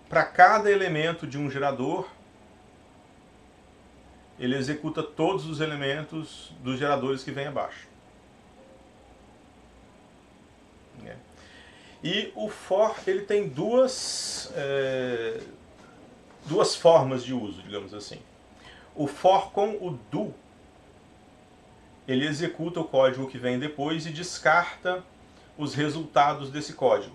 Para cada elemento de um gerador, ele executa todos os elementos dos geradores que vem abaixo. E o for ele tem duas formas de uso, digamos assim. O for com o do, ele executa o código que vem depois e descarta os resultados desse código.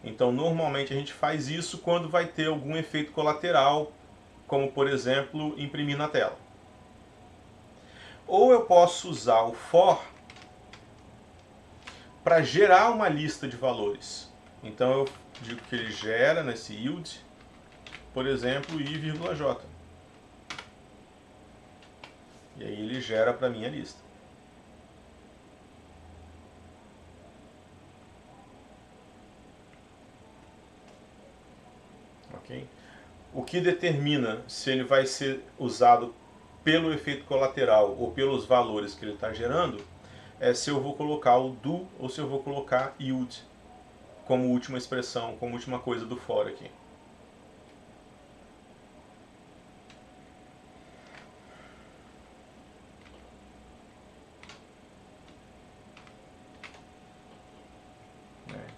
Então, normalmente a gente faz isso quando vai ter algum efeito colateral, como, por exemplo, imprimir na tela. Ou eu posso usar o for para gerar uma lista de valores. Então, eu digo que ele gera nesse yield, por exemplo, i,j. E aí ele gera para mim a lista. Okay? O que determina se ele vai ser usado pelo efeito colateral ou pelos valores que ele está gerando é se eu vou colocar o do ou se eu vou colocar yield como última expressão, como última coisa do for aqui.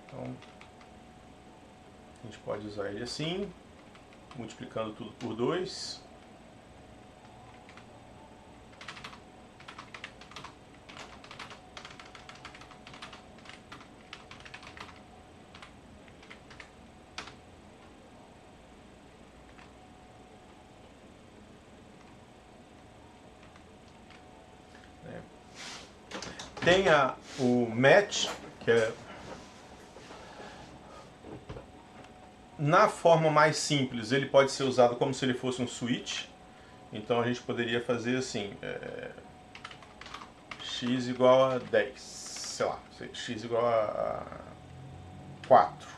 Então, a gente pode usar ele assim, multiplicando tudo por 2. Tem o match, que é na forma mais simples, ele pode ser usado como se ele fosse um switch. Então a gente poderia fazer assim, x igual a 10, sei lá, x igual a 4.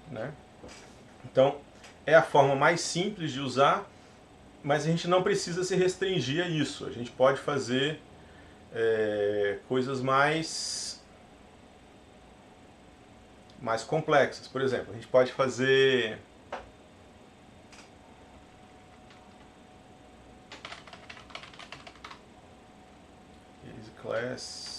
Né? Então, é a forma mais simples de usar, mas a gente não precisa se restringir a isso. A gente pode fazer coisas mais complexas. Por exemplo, a gente pode fazer class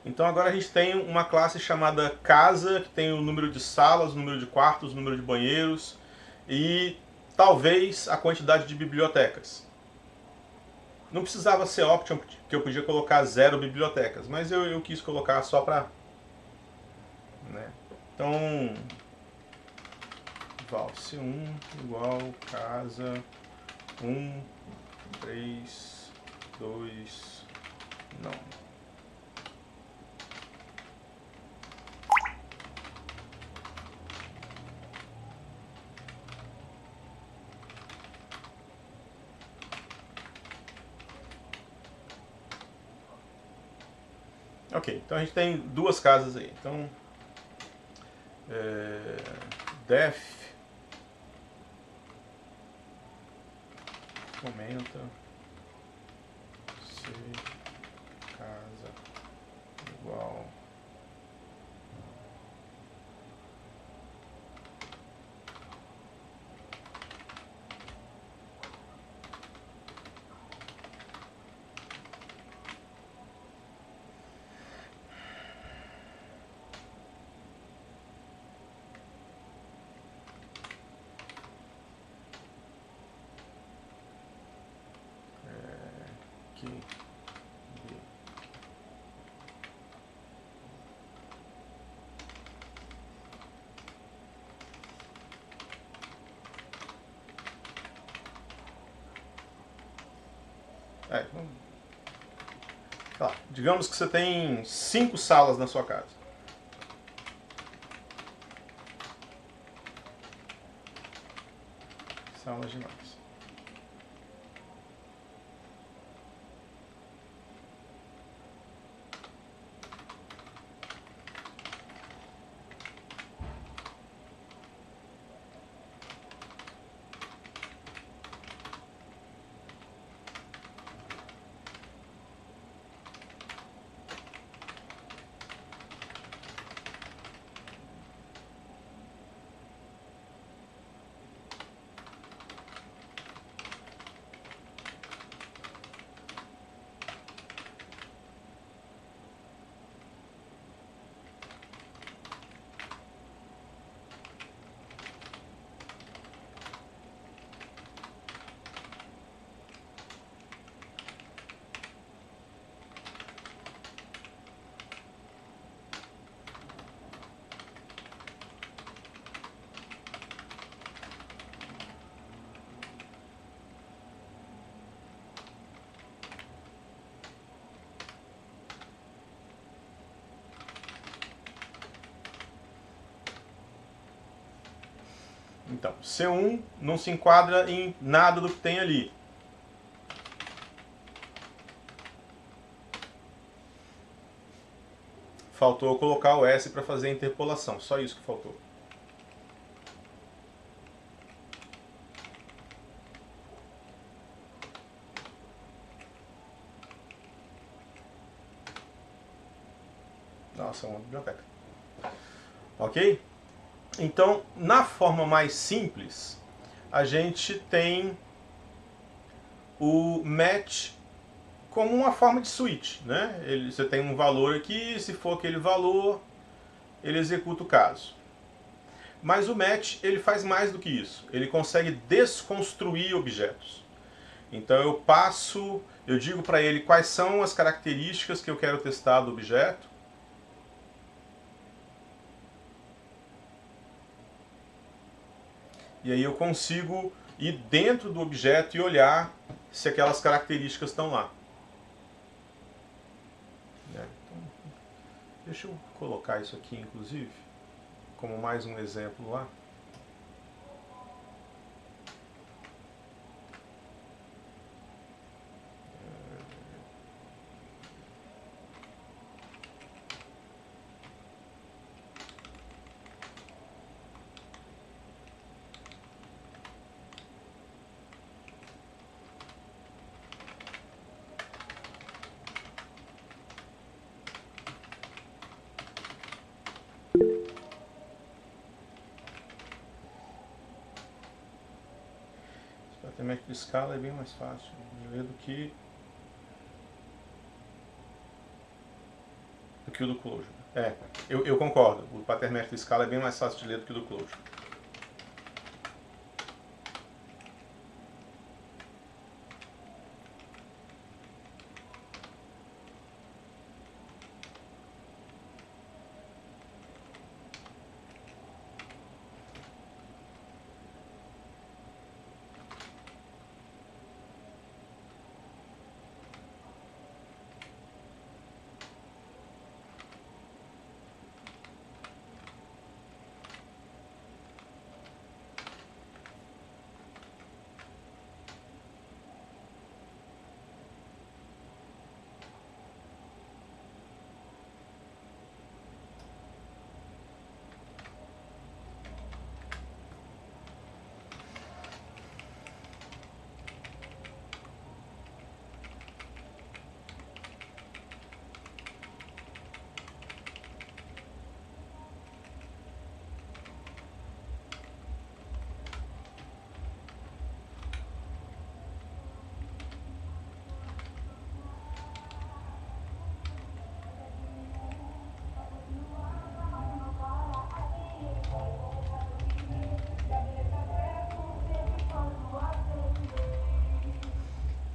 Então agora a gente tem uma classe chamada casa, que tem o número de salas, o número de quartos, o número de banheiros e talvez a quantidade de bibliotecas. Não precisava ser option, que eu podia colocar 0 bibliotecas, mas eu quis colocar só para... Né? Então, val C1 igual casa 1, 3, 2, não. Ok, então a gente tem duas casas aí. Então, def comenta se casa igual que tá, digamos que você tem 5 salas na sua casa. Salas demais. Então, C1 não se enquadra em nada do que tem ali. Faltou colocar o S para fazer a interpolação, só isso que faltou. Nossa, é uma biblioteca. Ok? Então, na forma mais simples, a gente tem o match como uma forma de switch, né? Você tem um valor aqui, se for aquele valor, ele executa o caso. Mas o match, ele faz mais do que isso. Ele consegue desconstruir objetos. Então eu digo para ele quais são as características que eu quero testar do objeto. E aí eu consigo ir dentro do objeto e olhar se aquelas características estão lá. Então, deixa eu colocar isso aqui, inclusive, como mais um exemplo lá. Tem método de escala, é bem mais fácil de ler do que que o do Clojure. Eu concordo. O pattern match do Scala é bem mais fácil de ler do que o do Clojure.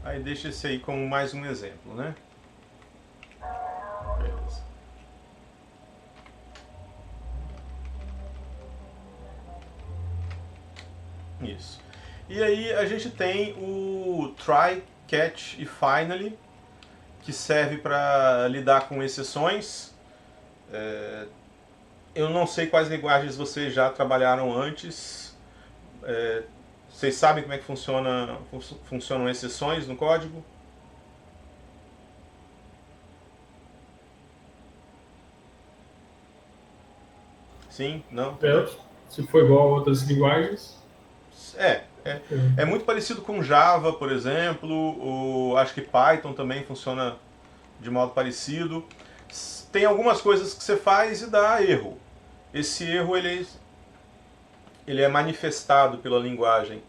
Aí deixa esse aí como mais um exemplo, né? Beleza. Isso. E aí a gente tem o try, catch e finally, que serve para lidar com exceções. Eu não sei quais linguagens vocês já trabalharam antes. Vocês sabem como é que funcionam exceções no código? Sim? Não? Se for igual a outras linguagens. É muito parecido com Java, por exemplo, ou acho que Python também funciona de modo parecido. Tem algumas coisas que você faz e dá erro. Esse erro ele é manifestado pela linguagem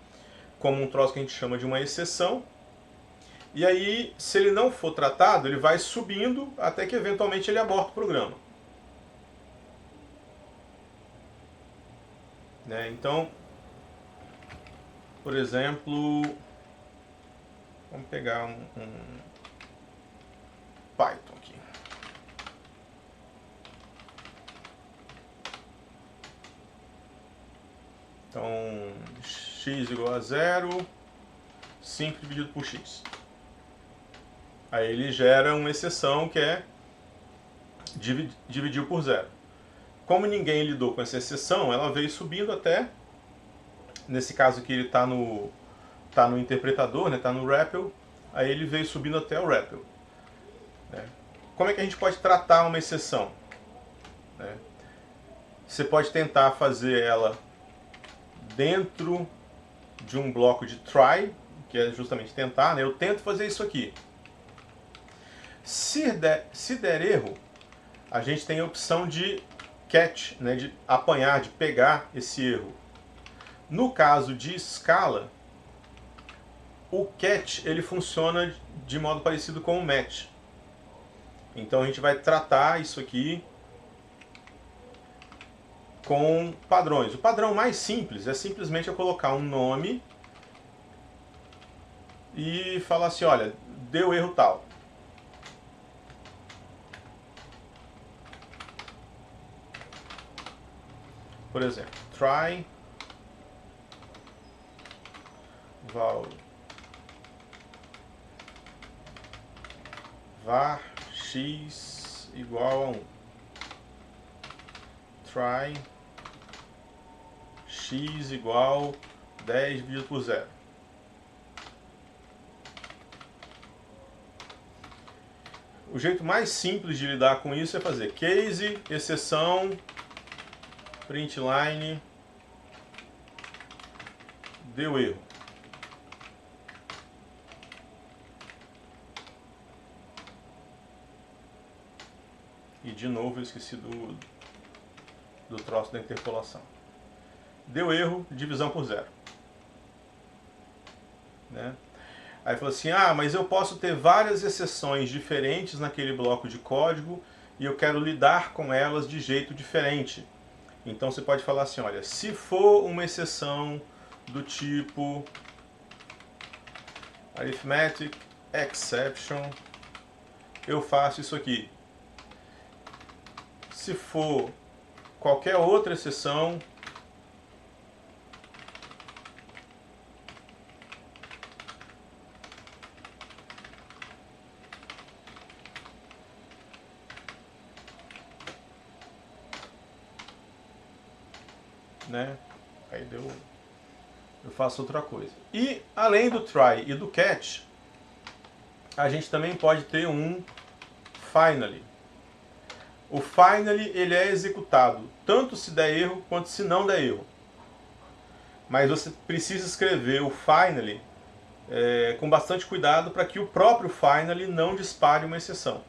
como um troço que a gente chama de uma exceção. E aí, se ele não for tratado, ele vai subindo até que eventualmente ele aborta o programa. Né? Então, por exemplo, vamos pegar um Python aqui. Então, x igual a 0, 5 dividido por x. Aí ele gera uma exceção que é dividir por 0. Como ninguém lidou com essa exceção, ela veio subindo até, nesse caso aqui ele está no interpretador, está no REPL, aí ele veio subindo até o REPL. Né? Como é que a gente pode tratar uma exceção? Né? Você pode tentar fazer ela dentro de um bloco de try, que é justamente tentar, né? Eu tento fazer isso aqui. Se der erro, a gente tem a opção de catch, né? De apanhar, de pegar esse erro. No caso de Scala, o catch ele funciona de modo parecido com o match. Então a gente vai tratar isso aqui com padrões. O padrão mais simples é simplesmente eu colocar um nome e falar assim, olha, deu erro tal. Por exemplo, try var x igual a 1. Try x igual 10 dividido por 0. O jeito mais simples de lidar com isso é fazer case, exceção, println, deu erro. E de novo eu esqueci do troço da interpolação. Deu erro, divisão por 0. Né? Aí falou assim, mas eu posso ter várias exceções diferentes naquele bloco de código e eu quero lidar com elas de jeito diferente. Então você pode falar assim, olha, se for uma exceção do tipo arithmetic exception, eu faço isso aqui. Se for qualquer outra exceção, né? Aí eu faço outra coisa. E além do try e do catch, a gente também pode ter um finally. O finally ele é executado tanto se der erro quanto se não der erro. Mas você precisa escrever o finally com bastante cuidado para que o próprio finally não dispare uma exceção.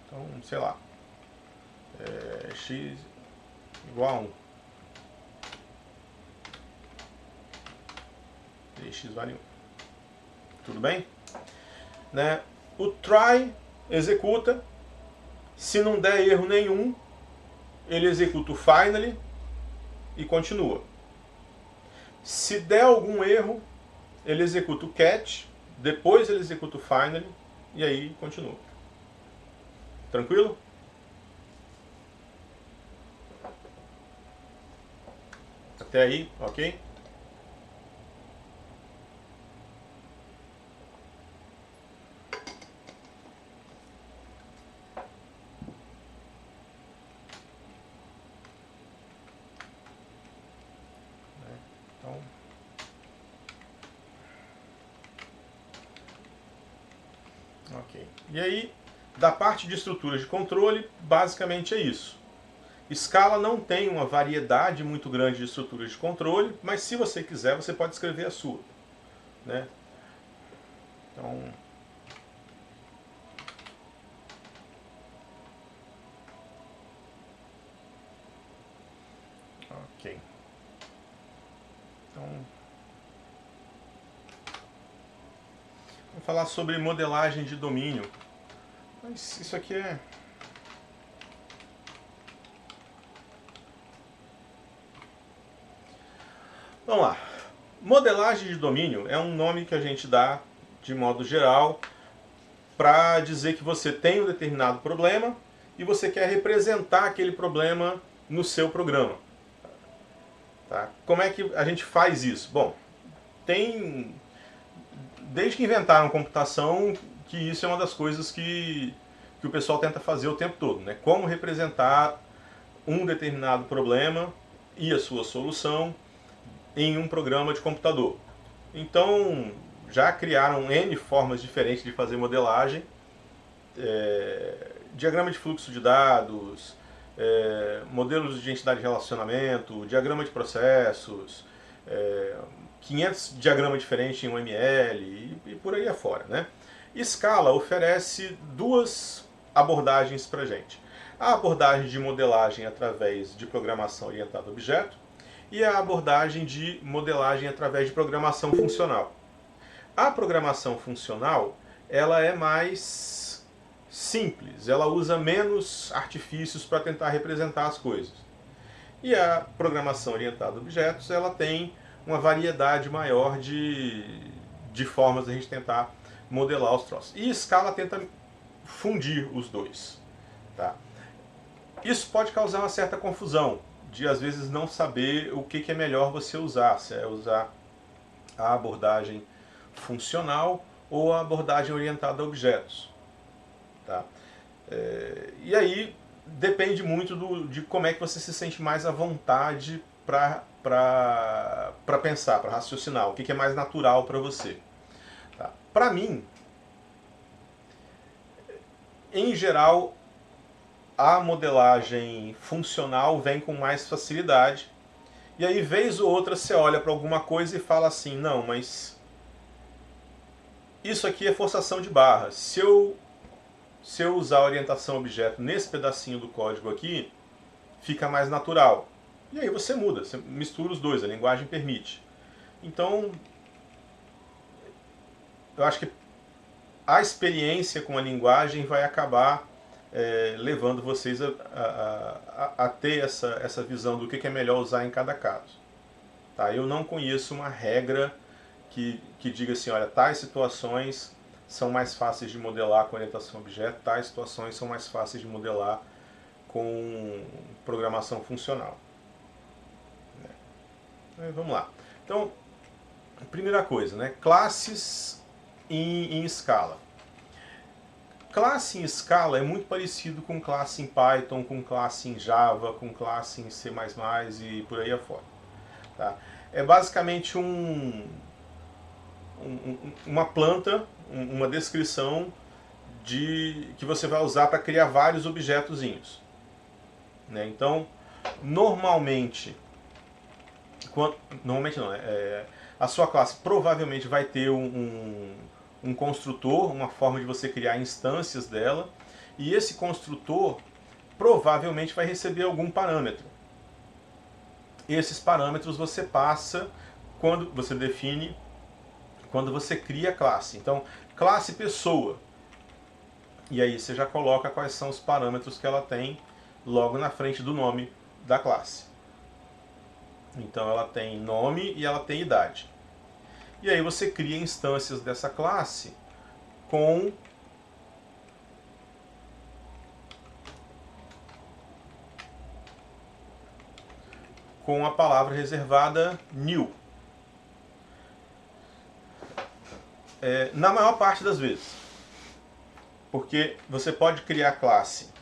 Então, sei lá, x igual a 1. E x vale 1. Tudo bem? Né? O try executa. Se não der erro nenhum, ele executa o finally e continua. Se der algum erro, ele executa o catch, depois ele executa o finally e aí continua. Tranquilo? Até aí, ok? Então, ok. E aí, da parte de estruturas de controle, basicamente é isso. Scala não tem uma variedade muito grande de estruturas de controle, mas se você quiser, você pode escrever a sua, né? Então, ok. Então, vamos falar sobre modelagem de domínio. Mas isso aqui é... Vamos lá. Modelagem de domínio é um nome que a gente dá, de modo geral, para dizer que você tem um determinado problema e você quer representar aquele problema no seu programa. Tá? Como é que a gente faz isso? Bom, desde que inventaram computação, que isso é uma das coisas que o pessoal tenta fazer o tempo todo, né? Como representar um determinado problema e a sua solução em um programa de computador. Então, já criaram N formas diferentes de fazer modelagem, diagrama de fluxo de dados, modelos de entidade de relacionamento, diagrama de processos, 500 diagramas diferentes em UML e por aí afora, né? Scala oferece duas abordagens para a gente. A abordagem de modelagem através de programação orientada a objeto e a abordagem de modelagem através de programação funcional. A programação funcional, ela é mais simples, ela usa menos artifícios para tentar representar as coisas. E a programação orientada a objetos, ela tem uma variedade maior de formas de a gente tentar modelar os troços. E Scala tenta fundir os dois. Tá? Isso pode causar uma certa confusão, de às vezes não saber o que é melhor você usar, se é usar a abordagem funcional ou a abordagem orientada a objetos. Tá? E aí depende muito de como é que você se sente mais à vontade para pensar, para raciocinar, o que é mais natural para você. Tá? Para mim, em geral, a modelagem funcional vem com mais facilidade. E aí, vez ou outra, você olha para alguma coisa e fala assim, não, mas isso aqui é forçação de barra. Se eu usar a orientação a objeto nesse pedacinho do código aqui, fica mais natural. E aí você muda, você mistura os dois, a linguagem permite. Então, eu acho que a experiência com a linguagem vai acabar levando vocês a ter essa visão do que é melhor usar em cada caso. Tá? Eu não conheço uma regra que diga assim, olha, tais situações são mais fáceis de modelar com orientação a objeto, tais situações são mais fáceis de modelar com programação funcional. Vamos lá. Então, primeira coisa, né? Classes em escala. Classe em escala é muito parecido com classe em Python, com classe em Java, com classe em C++ e por aí afora. Tá? É basicamente uma planta, uma descrição que você vai usar para criar vários objetozinhos. Né? Então, normalmente não, a sua classe provavelmente vai ter um construtor, uma forma de você criar instâncias dela, e esse construtor provavelmente vai receber algum parâmetro. Esses parâmetros você passa quando você define, quando você cria a classe. Então, classe pessoa. E aí você já coloca quais são os parâmetros que ela tem logo na frente do nome da classe. Então ela tem nome e ela tem idade. E aí você cria instâncias dessa classe com a palavra reservada new. Na maior parte das vezes. Porque você pode criar classe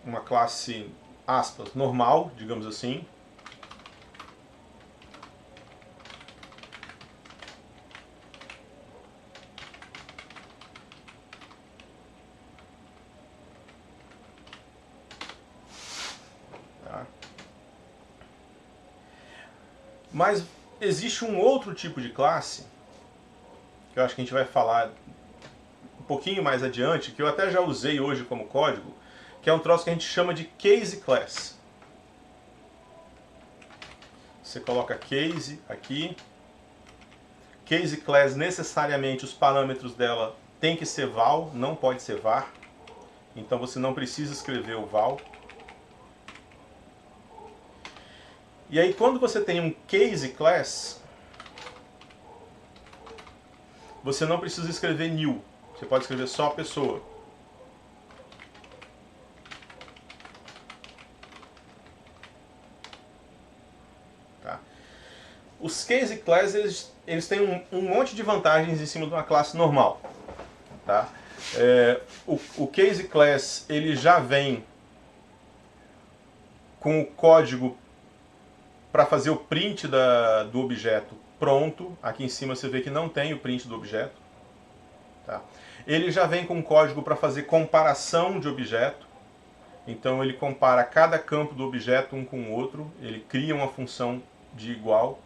uma classe, aspas, normal, digamos assim. Tá? Mas existe um outro tipo de classe, que eu acho que a gente vai falar um pouquinho mais adiante, que eu até já usei hoje como código, que é um troço que a gente chama de case class. Você coloca case aqui. Case class, necessariamente os parâmetros dela tem que ser val, não pode ser var. Então você não precisa escrever o val. E aí quando você tem um case class, você não precisa escrever new. Você pode escrever só pessoa. Tá? Os case class, eles têm um monte de vantagens em cima de uma classe normal. Tá? O case class ele já vem com o código para fazer o print do objeto pronto. Aqui em cima você vê que não tem o print do objeto. Tá? Ele já vem com código para fazer comparação de objeto. Então ele compara cada campo do objeto um com o outro. Ele cria uma função de igual.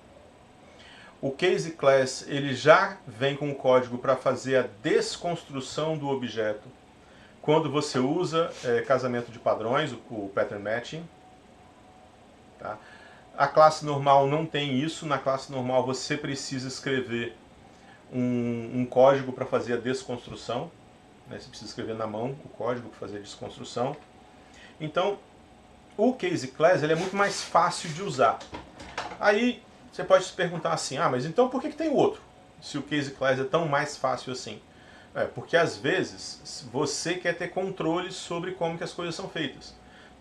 O case class ele já vem com código para fazer a desconstrução do objeto quando você usa casamento de padrões, o pattern matching. Tá? A classe normal não tem isso. Na classe normal você precisa escrever um código para fazer a desconstrução. Né? Você precisa escrever na mão o código para fazer a desconstrução. Então, o case class ele é muito mais fácil de usar. Aí você pode se perguntar assim, mas então por que tem o outro? Se o case class é tão mais fácil assim? Porque às vezes você quer ter controle sobre como que as coisas são feitas.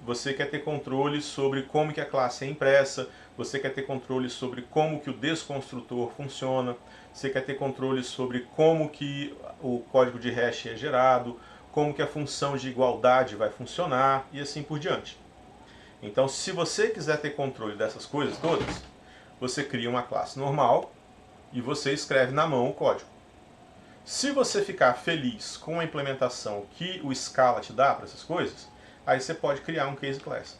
Você quer ter controle sobre como que a classe é impressa, você quer ter controle sobre como que o desconstrutor funciona, você quer ter controle sobre como que o código de hash é gerado, como que a função de igualdade vai funcionar e assim por diante. Então, se você quiser ter controle dessas coisas todas, você cria uma classe normal e você escreve na mão o código. Se você ficar feliz com a implementação que o Scala te dá para essas coisas, aí você pode criar um case class.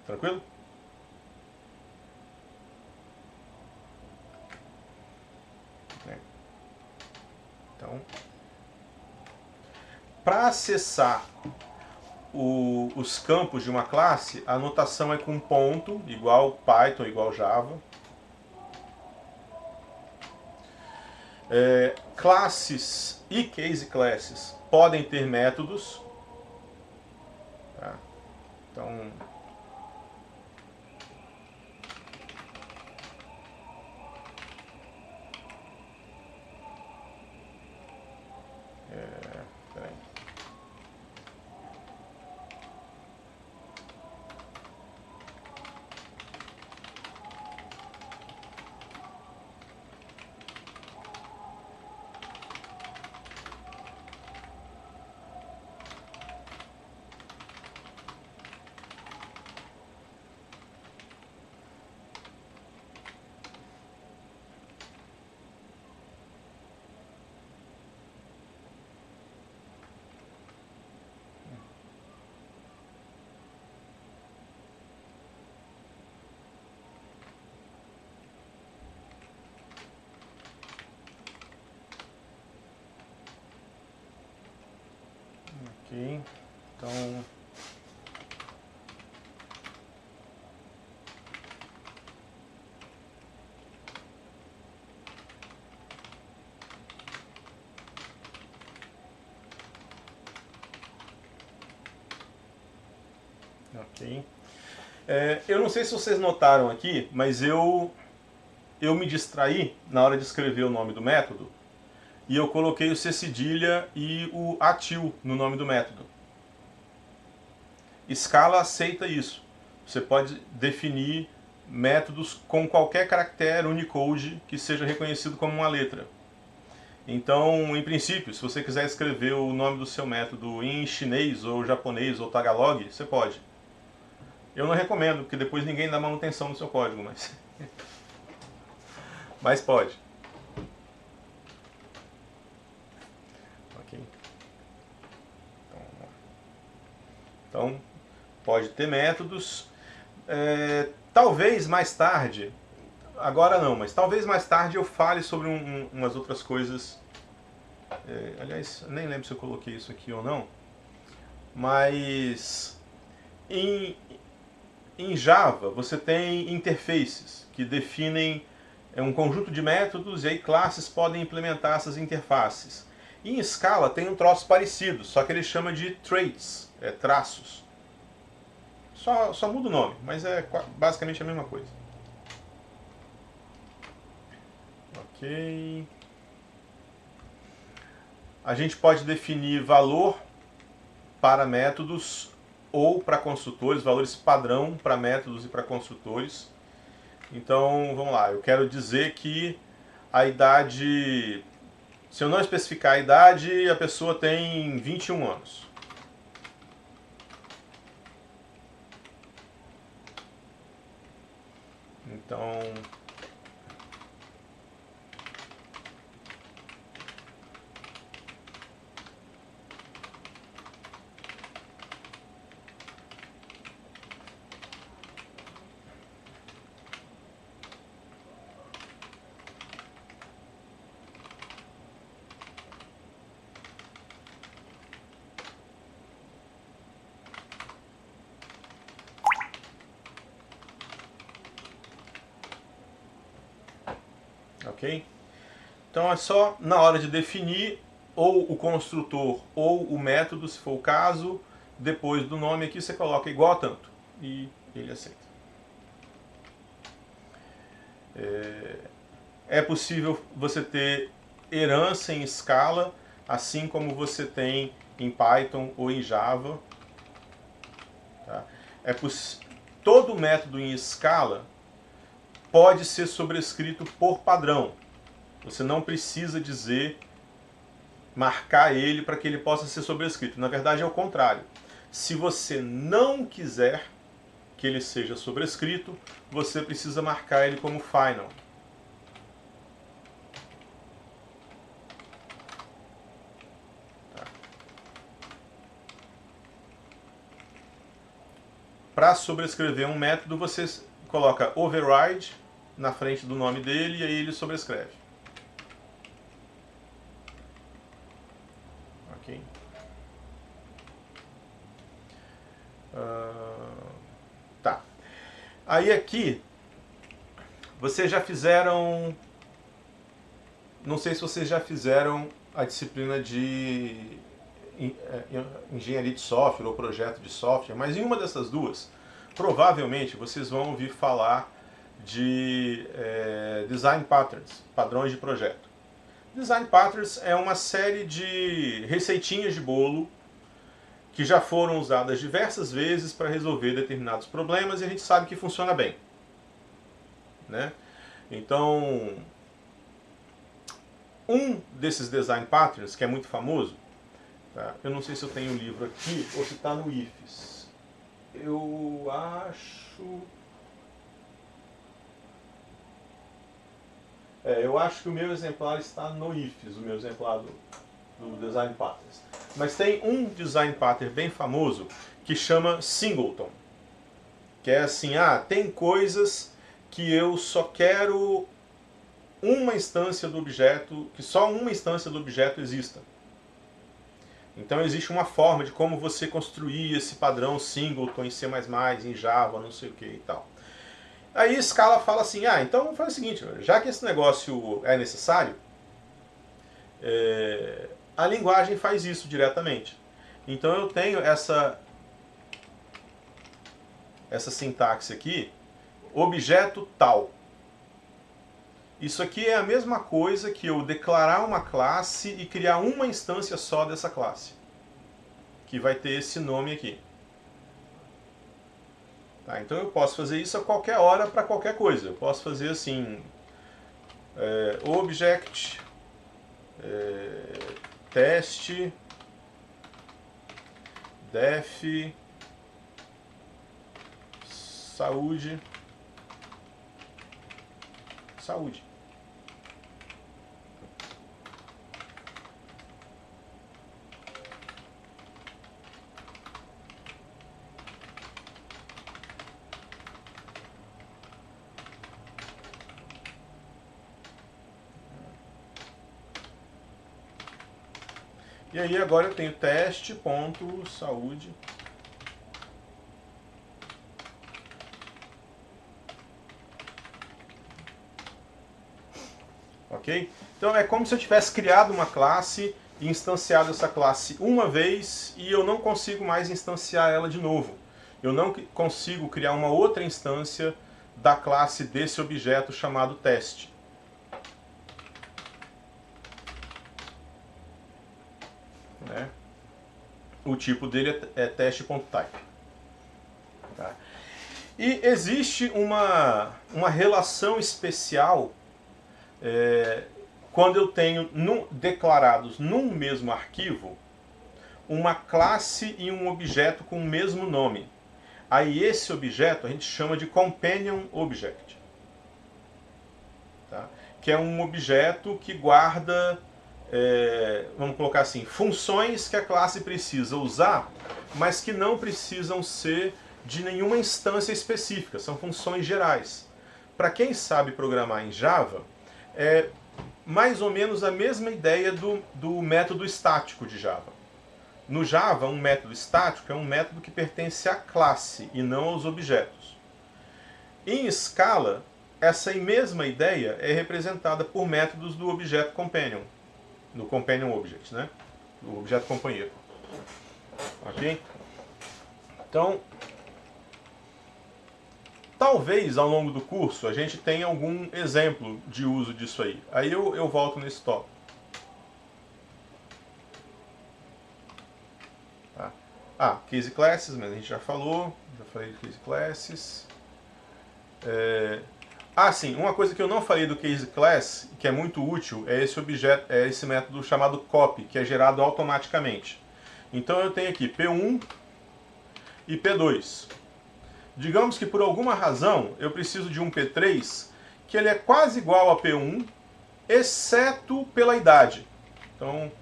Tranquilo? Então, para acessar os campos de uma classe, a notação é com ponto, igual Python, igual Java. Classes e case classes podem ter métodos. Tá? Então, peraí. Ok, então ok. Eu não sei se vocês notaram aqui, mas eu me distraí na hora de escrever o nome do método e eu coloquei o C cedilha e o atil no nome do método. Scala aceita isso. Você pode definir métodos com qualquer caractere Unicode que seja reconhecido como uma letra. Então, em princípio, se você quiser escrever o nome do seu método em chinês ou japonês ou tagalog, você pode. Eu não recomendo, porque depois ninguém dá manutenção no seu código, mas pode. Ok. Então, pode ter métodos. Talvez mais tarde, agora não, mas talvez mais tarde eu fale sobre umas outras coisas. Aliás, nem lembro se eu coloquei isso aqui ou não. Mas em Java você tem interfaces que definem um conjunto de métodos e aí classes podem implementar essas interfaces. E em Scala tem um troço parecido, só que ele chama de traits, traços. Só muda o nome, mas é basicamente a mesma coisa. Ok. A gente pode definir valor para métodos ou para construtores, valores padrão para métodos e para construtores. Então, vamos lá, eu quero dizer que a idade, se eu não especificar a idade, a pessoa tem 21 anos. Então, ok? Então é só na hora de definir ou o construtor ou o método, se for o caso, depois do nome aqui você coloca igual a tanto e ele aceita. É possível você ter herança em Scala, assim como você tem em Python ou em Java. Tá? Todo método em Scala pode ser sobrescrito por padrão. Você não precisa marcar ele para que ele possa ser sobrescrito. Na verdade é o contrário. Se você não quiser que ele seja sobrescrito, você precisa marcar ele como final. Tá. Para sobrescrever um método, você coloca override na frente do nome dele e aí ele sobrescreve. Ok? Aí aqui, vocês já fizeram... Não sei se vocês já fizeram a disciplina de engenharia de software ou projeto de software, mas em uma dessas duas, provavelmente vocês vão ouvir falar de design patterns, padrões de projeto. Design patterns é uma série de receitinhas de bolo que já foram usadas diversas vezes para resolver determinados problemas e a gente sabe que funciona bem, né? Então, um desses design patterns, que é muito famoso, tá? Eu não sei se eu tenho o livro aqui ou se está no IFES. Eu acho que o meu exemplar está no IFES, o meu exemplar do Design Patterns. Mas tem um Design Pattern bem famoso que chama Singleton. Que é assim, tem coisas que eu só quero uma instância do objeto, que só uma instância do objeto exista. Então existe uma forma de como você construir esse padrão Singleton em C++, em Java, não sei o que e tal. Aí Scala fala assim, então faz o seguinte, já que esse negócio é necessário, a linguagem faz isso diretamente. Então eu tenho essa sintaxe aqui, objeto tal. Isso aqui é a mesma coisa que eu declarar uma classe e criar uma instância só dessa classe, que vai ter esse nome aqui. Tá, então eu posso fazer isso a qualquer hora para qualquer coisa. Eu posso fazer assim, object, teste, def, saúde. E aí agora eu tenho teste.saúde. Ok? Então é como se eu tivesse criado uma classe e instanciado essa classe uma vez e eu não consigo mais instanciar ela de novo. Eu não consigo criar uma outra instância da classe desse objeto chamado teste. Né? O tipo dele é teste.type. Tá? E existe uma relação especial quando eu tenho declarados num mesmo arquivo uma classe e um objeto com o mesmo nome. Aí esse objeto a gente chama de companion object. Tá? Que é um objeto que guarda, vamos colocar assim, funções que a classe precisa usar, mas que não precisam ser de nenhuma instância específica, são funções gerais. Para quem sabe programar em Java, é mais ou menos a mesma ideia do método estático de Java. No Java, um método estático é um método que pertence à classe e não aos objetos. Em Scala, essa mesma ideia é representada por métodos do objeto companion, no companion object, né? Do objeto companheiro. Ok? Então, talvez ao longo do curso a gente tenha algum exemplo de uso disso aí. Aí eu volto nesse tópico. Tá. Case classes, mas a gente já falou. Já falei de case classes. Sim, uma coisa que eu não falei do case class, que é muito útil, é esse objeto, é esse método chamado copy, que é gerado automaticamente. Então eu tenho aqui P1 e P2. Digamos que por alguma razão eu preciso de um P3 que ele é quase igual a P1, exceto pela idade. Então,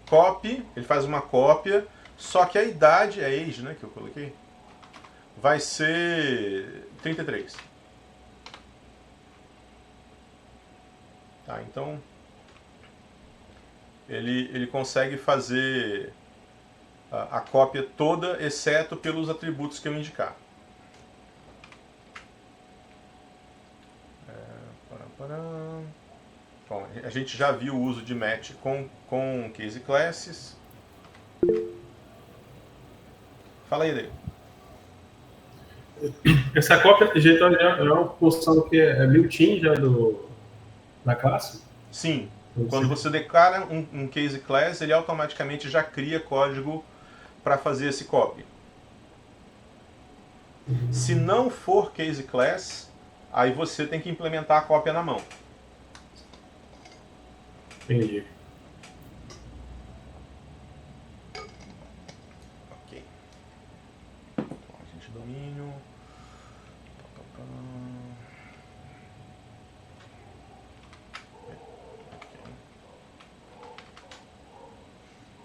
copy, ele faz uma cópia, só que a idade, é age, né, que eu coloquei, vai ser 33. Tá, então, ele consegue fazer a cópia toda, exceto pelos atributos que eu indicar. Bom, a gente já viu o uso de match com case classes. Fala aí, Daí. Essa cópia já é uma função que é built-in já da classe? Sim, quando você declara um case class, ele automaticamente já cria código para fazer esse copy. Se não for case class, aí você tem que implementar a cópia na mão. Entendi. Ok. Agente domínio.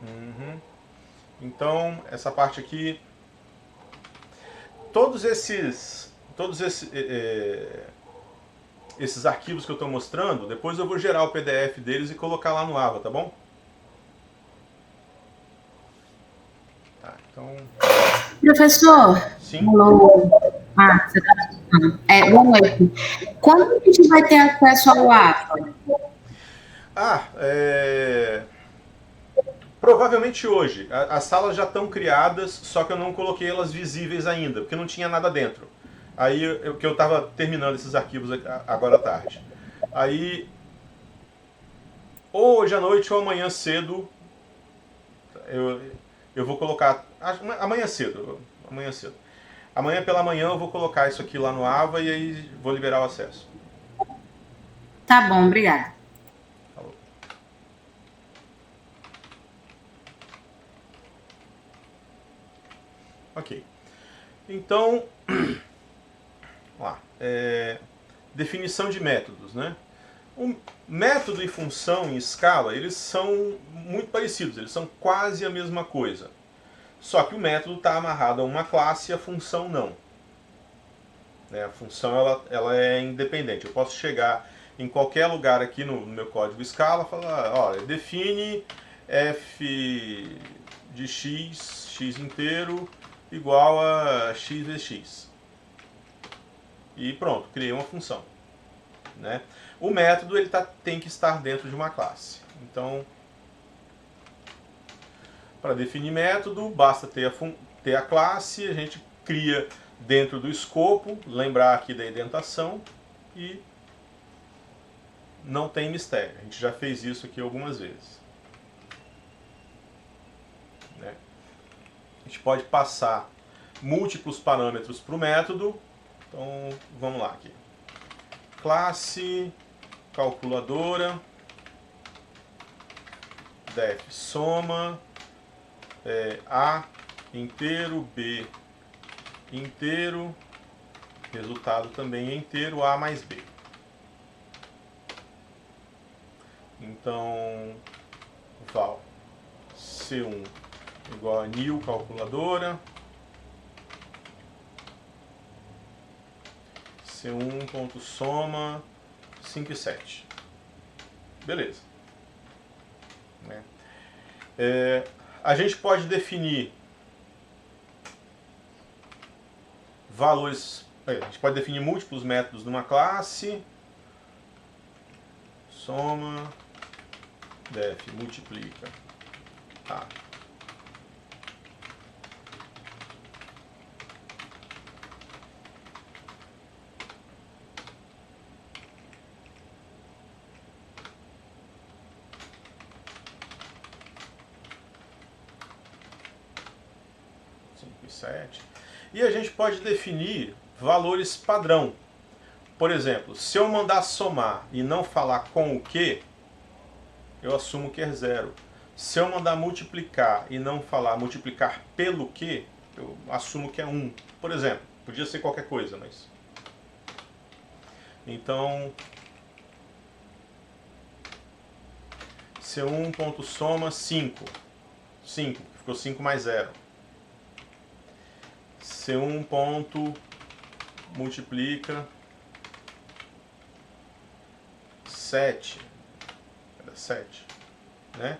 Uhum. Então, essa parte aqui, todos esses arquivos que eu estou mostrando, depois eu vou gerar o PDF deles e colocar lá no Ava, tá bom? Tá, então... Professor, Sim. você está escutando. Boa noite. Quando a gente vai ter acesso ao APA? Provavelmente hoje. As salas já estão criadas, só que eu não coloquei elas visíveis ainda, porque não tinha nada dentro. Aí que eu estava terminando esses arquivos agora à tarde. Aí, ou hoje à noite ou amanhã cedo, eu vou colocar... Amanhã cedo. Amanhã pela manhã eu vou colocar isso aqui lá no Ava e aí vou liberar o acesso. Tá bom, obrigada. Falou. Ok. Então, lá, definição de métodos, né? Um método e função em Scala, eles são muito parecidos, eles são quase a mesma coisa. Só que o método está amarrado a uma classe e a função não. A função ela é independente. Eu posso chegar em qualquer lugar aqui no meu código Scala e falar, olha, define f de x inteiro, igual a x vezes x. E pronto, criei uma função. Né? O método ele tem que estar dentro de uma classe. Então, para definir método, basta ter a classe, a gente cria dentro do escopo, lembrar aqui da indentação e não tem mistério. A gente já fez isso aqui algumas vezes. Né? A gente pode passar múltiplos parâmetros para o método. Então, vamos lá aqui. Classe, calculadora, def soma, A inteiro, B inteiro, resultado também é inteiro, A mais B. Então, val C1 igual a new calculadora, C1.soma 5 e 7. Beleza. Né? A gente pode definir valores, a gente pode definir múltiplos métodos numa classe. Soma, def, multiplica. A. E a gente pode definir valores padrão. Por exemplo, se eu mandar somar e não falar com o que, eu assumo que é 0. Se eu mandar multiplicar e não falar multiplicar pelo que, eu assumo que é 1. Por exemplo, podia ser qualquer coisa, mas... Então, C1.soma 5. 5, ficou 5 mais 0. C1 ponto multiplica 7. Era 7, né?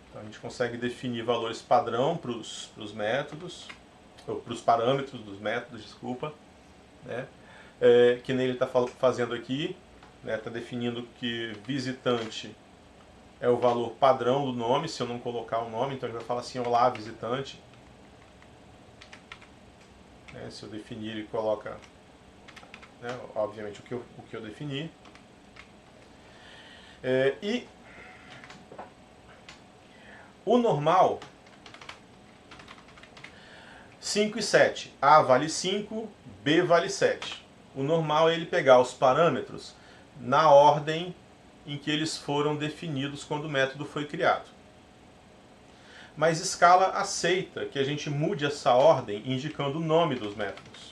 Então a gente consegue definir valores padrão para os métodos, ou para os parâmetros dos métodos, desculpa, né? Que nem ele está fazendo aqui. né? Está definindo que visitante é o valor padrão do nome, se eu não colocar o nome, então ele vai falar assim, olá visitante. Né? Se eu definir, ele coloca, né, obviamente o que eu defini. E o normal, 5 e 7. A vale 5, B vale 7. O normal é ele pegar os parâmetros na ordem em que eles foram definidos quando o método foi criado. Mas Scala aceita que a gente mude essa ordem indicando o nome dos métodos.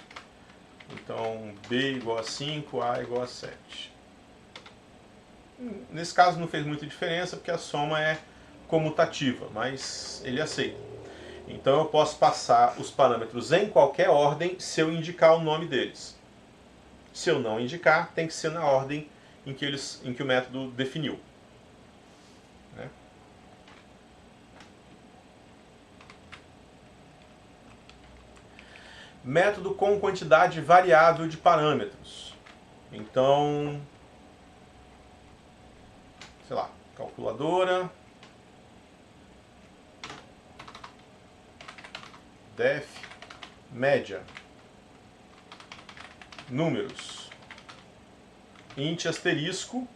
Então, B igual a 5, A igual a 7. Nesse caso não fez muita diferença, porque a soma é comutativa, mas ele aceita. Então eu posso passar os parâmetros em qualquer ordem se eu indicar o nome deles. Se eu não indicar, tem que ser na ordem em que o método definiu. Né? Método com quantidade variável de parâmetros. Então, sei lá, calculadora, def, média, números, int asterisco,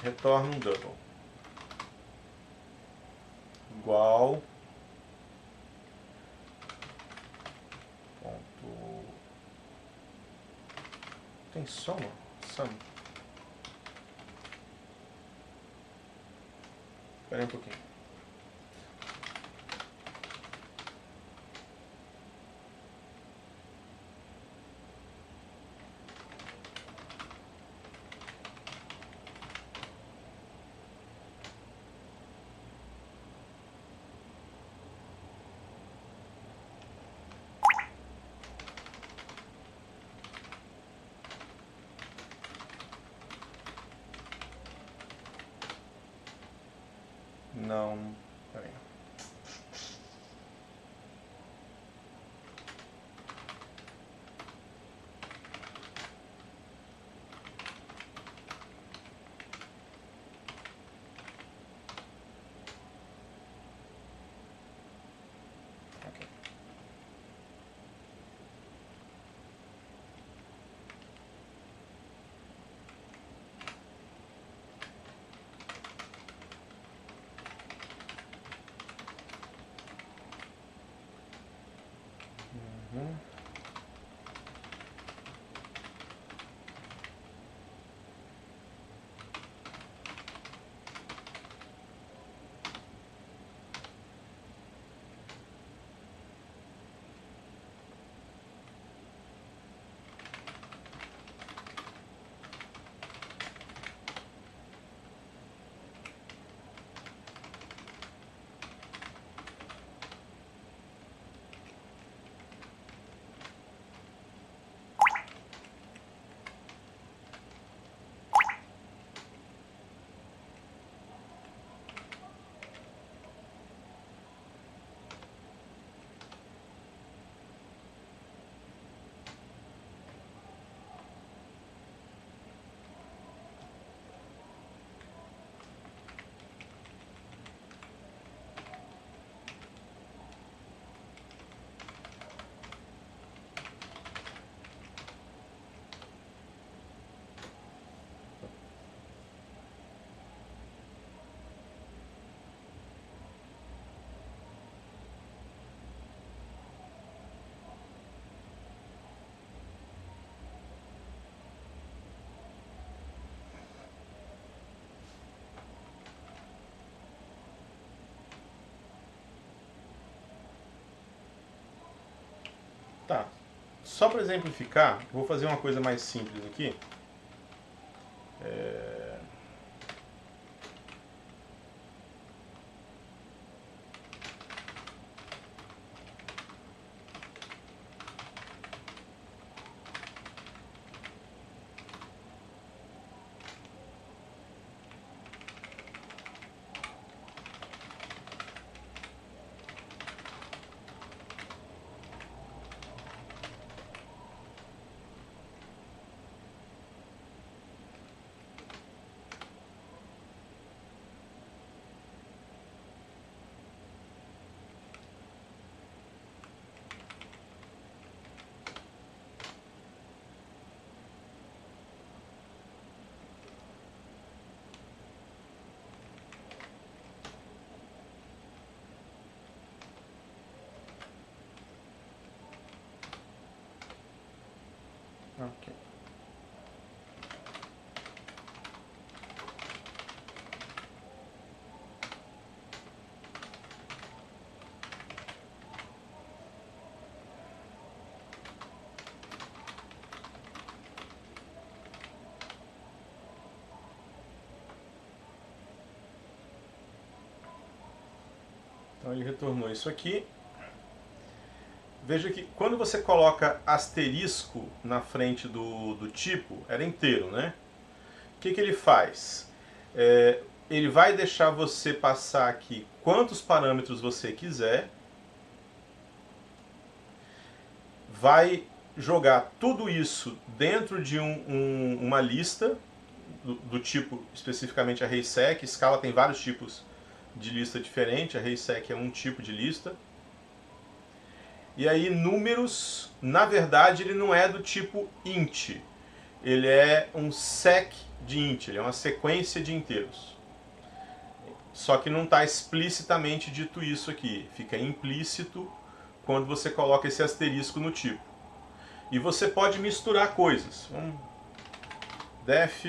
retorna um double, igual, ponto, tem soma? Sum. Espera aí um pouquinho. Não, peraí. Ok. Uhum. Tá. Só para exemplificar, vou fazer uma coisa mais simples aqui. Ok. Então ele retornou isso aqui. Veja que quando você coloca asterisco na frente do tipo, era inteiro, né? O que ele faz? Ele vai deixar você passar aqui quantos parâmetros você quiser, vai jogar tudo isso dentro de uma lista do tipo especificamente arraysec. Scala tem vários tipos de lista diferente, arraysec é um tipo de lista. E aí números, na verdade, ele não é do tipo int, ele é um sec de int, ele é uma sequência de inteiros. Só que não está explicitamente dito isso aqui, fica implícito quando você coloca esse asterisco no tipo. E você pode misturar coisas. Def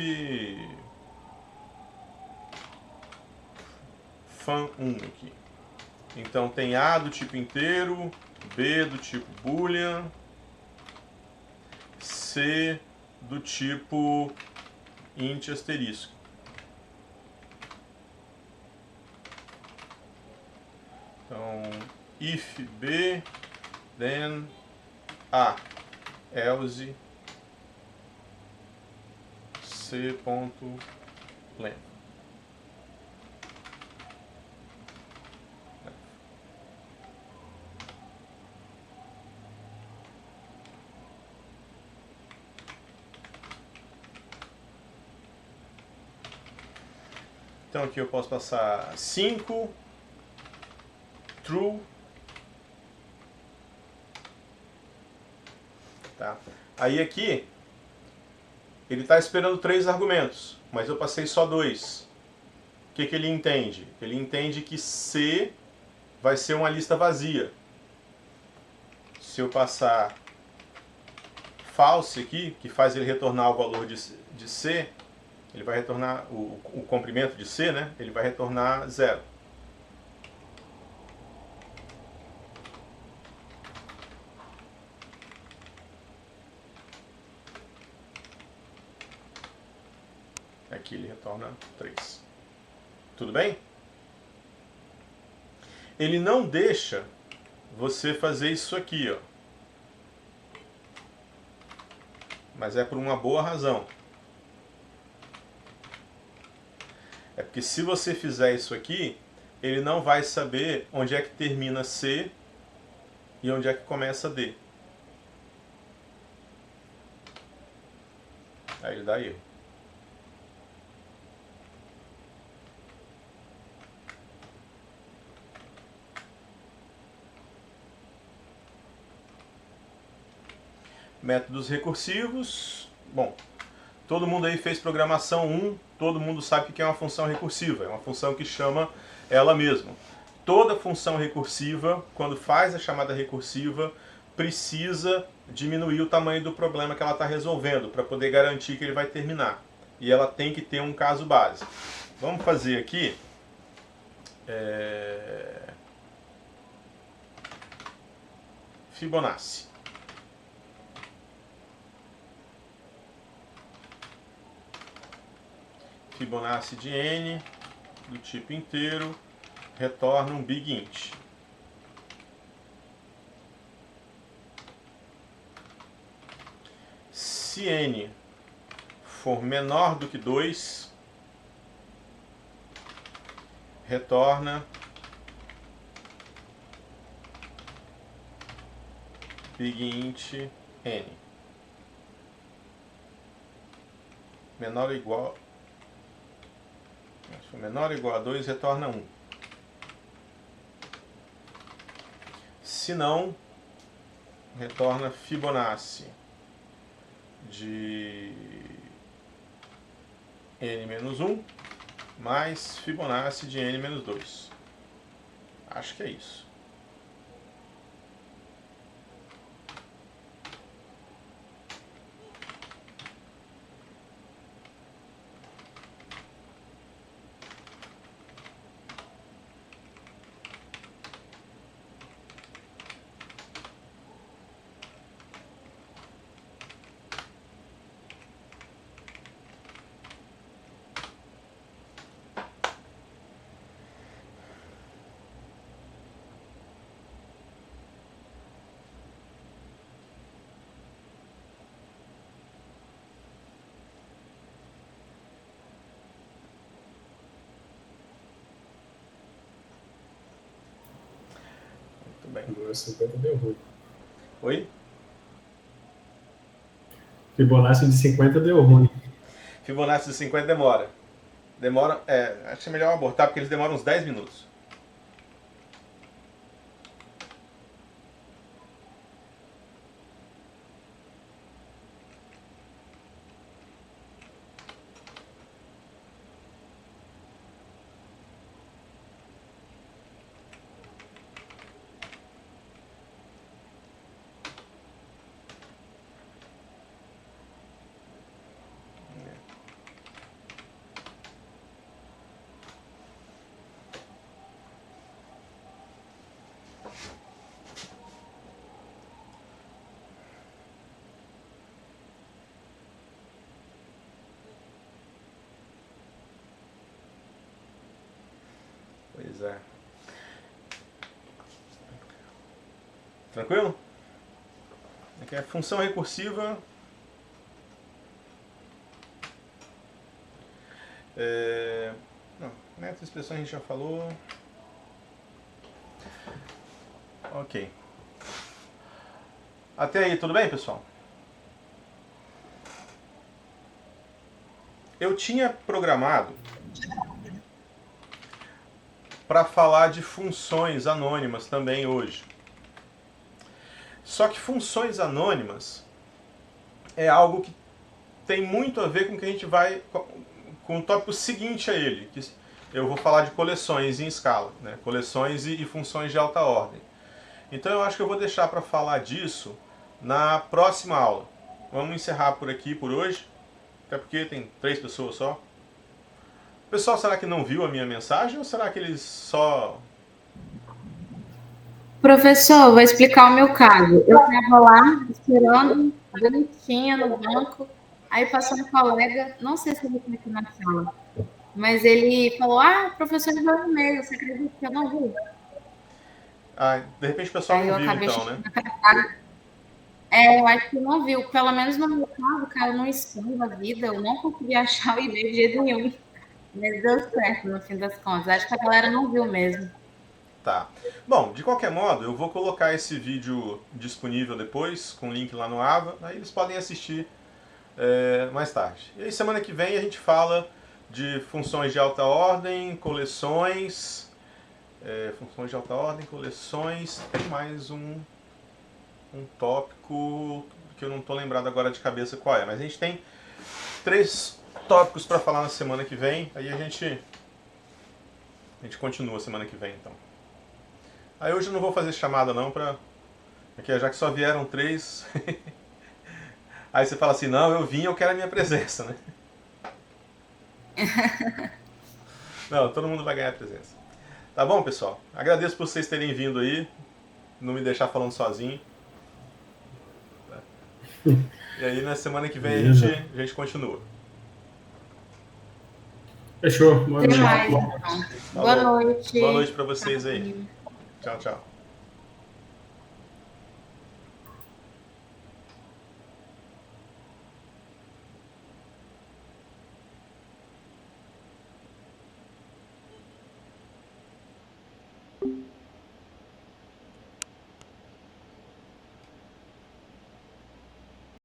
fun1 aqui. Então tem A do tipo inteiro, B do tipo boolean, C do tipo int asterisco. Então, if B, then A, else c.len. Então aqui eu posso passar 5, true, tá? Aí aqui ele está esperando 3 argumentos, mas eu passei só 2. O que ele entende? Ele entende que C vai ser uma lista vazia. Se eu passar false aqui, que faz ele retornar o valor de C, ele vai retornar o comprimento de C, né? Ele vai retornar 0. Aqui ele retorna 3. Tudo bem? Ele não deixa você fazer isso aqui, ó. Mas é por uma boa razão. É porque se você fizer isso aqui, ele não vai saber onde é que termina C e onde é que começa D. Aí ele dá erro. Métodos recursivos. Bom, todo mundo aí fez programação 1, todo mundo sabe o que é uma função recursiva. É uma função que chama ela mesma. Toda função recursiva, quando faz a chamada recursiva, precisa diminuir o tamanho do problema que ela está resolvendo para poder garantir que ele vai terminar. E ela tem que ter um caso base. Vamos fazer aqui. Fibonacci. Fibonacci de n, do tipo inteiro, retorna um big int. Se n for menor do que 2, retorna big int n. Menor ou igual... Se for menor ou igual a 2, retorna 1. Se não, retorna Fibonacci de n menos 1 mais Fibonacci de n menos 2. Acho que é isso. também. Fibonacci 50 deu ruim. Oi? Fibonacci de 50 deu ruim. Fibonacci de 50 demora. Acho que é melhor abortar porque eles demoram uns 10 minutos. Pois é. Tranquilo? Aqui é função recursiva. Não, método de expressão a gente já falou. Ok. Até aí, tudo bem, pessoal? Eu tinha programado para falar de funções anônimas também hoje. Só que funções anônimas é algo que tem muito a ver com o que a gente vai... com o tópico seguinte a ele. Que eu vou falar de coleções em escala, né? Coleções e funções de alta ordem. Então eu acho que eu vou deixar para falar disso na próxima aula. Vamos encerrar por aqui por hoje, até porque tem 3 pessoas só. O pessoal, será que não viu a minha mensagem ou será que eles só... Professor, vou explicar o meu caso. Eu estava lá esperando, bonitinha no banco, aí passou um colega, não sei se ele está aqui na sala, mas ele falou, professor, me deu um e-mail, você acredita que eu não vi? de repente o pessoal Aí não eu viu acabei então, né? eu acho que não viu, pelo menos no meu caso, caiu no spam da vida, eu não consegui achar o e-mail de jeito nenhum, mas deu certo no fim das contas, acho que a galera não viu mesmo. Tá. Bom, de qualquer modo, eu vou colocar esse vídeo disponível depois, com o link lá no Ava, aí eles podem assistir mais tarde. E aí semana que vem a gente fala de funções de alta ordem, coleções, funções de alta ordem, coleções, tem mais um tópico que eu não estou lembrado agora de cabeça qual é, mas a gente tem 3 tópicos para falar na semana que vem, aí a gente continua semana que vem então. Aí hoje eu não vou fazer chamada não, porque já que só vieram 3, aí você fala assim, não, eu vim, eu quero a minha presença, né? Não, todo mundo vai ganhar a presença. Tá bom, pessoal? Agradeço por vocês terem vindo aí, não me deixar falando sozinho. E aí na semana que vem a gente continua. Fechou. Boa noite. Boa noite. Boa noite pra vocês aí. Tchau, tchau.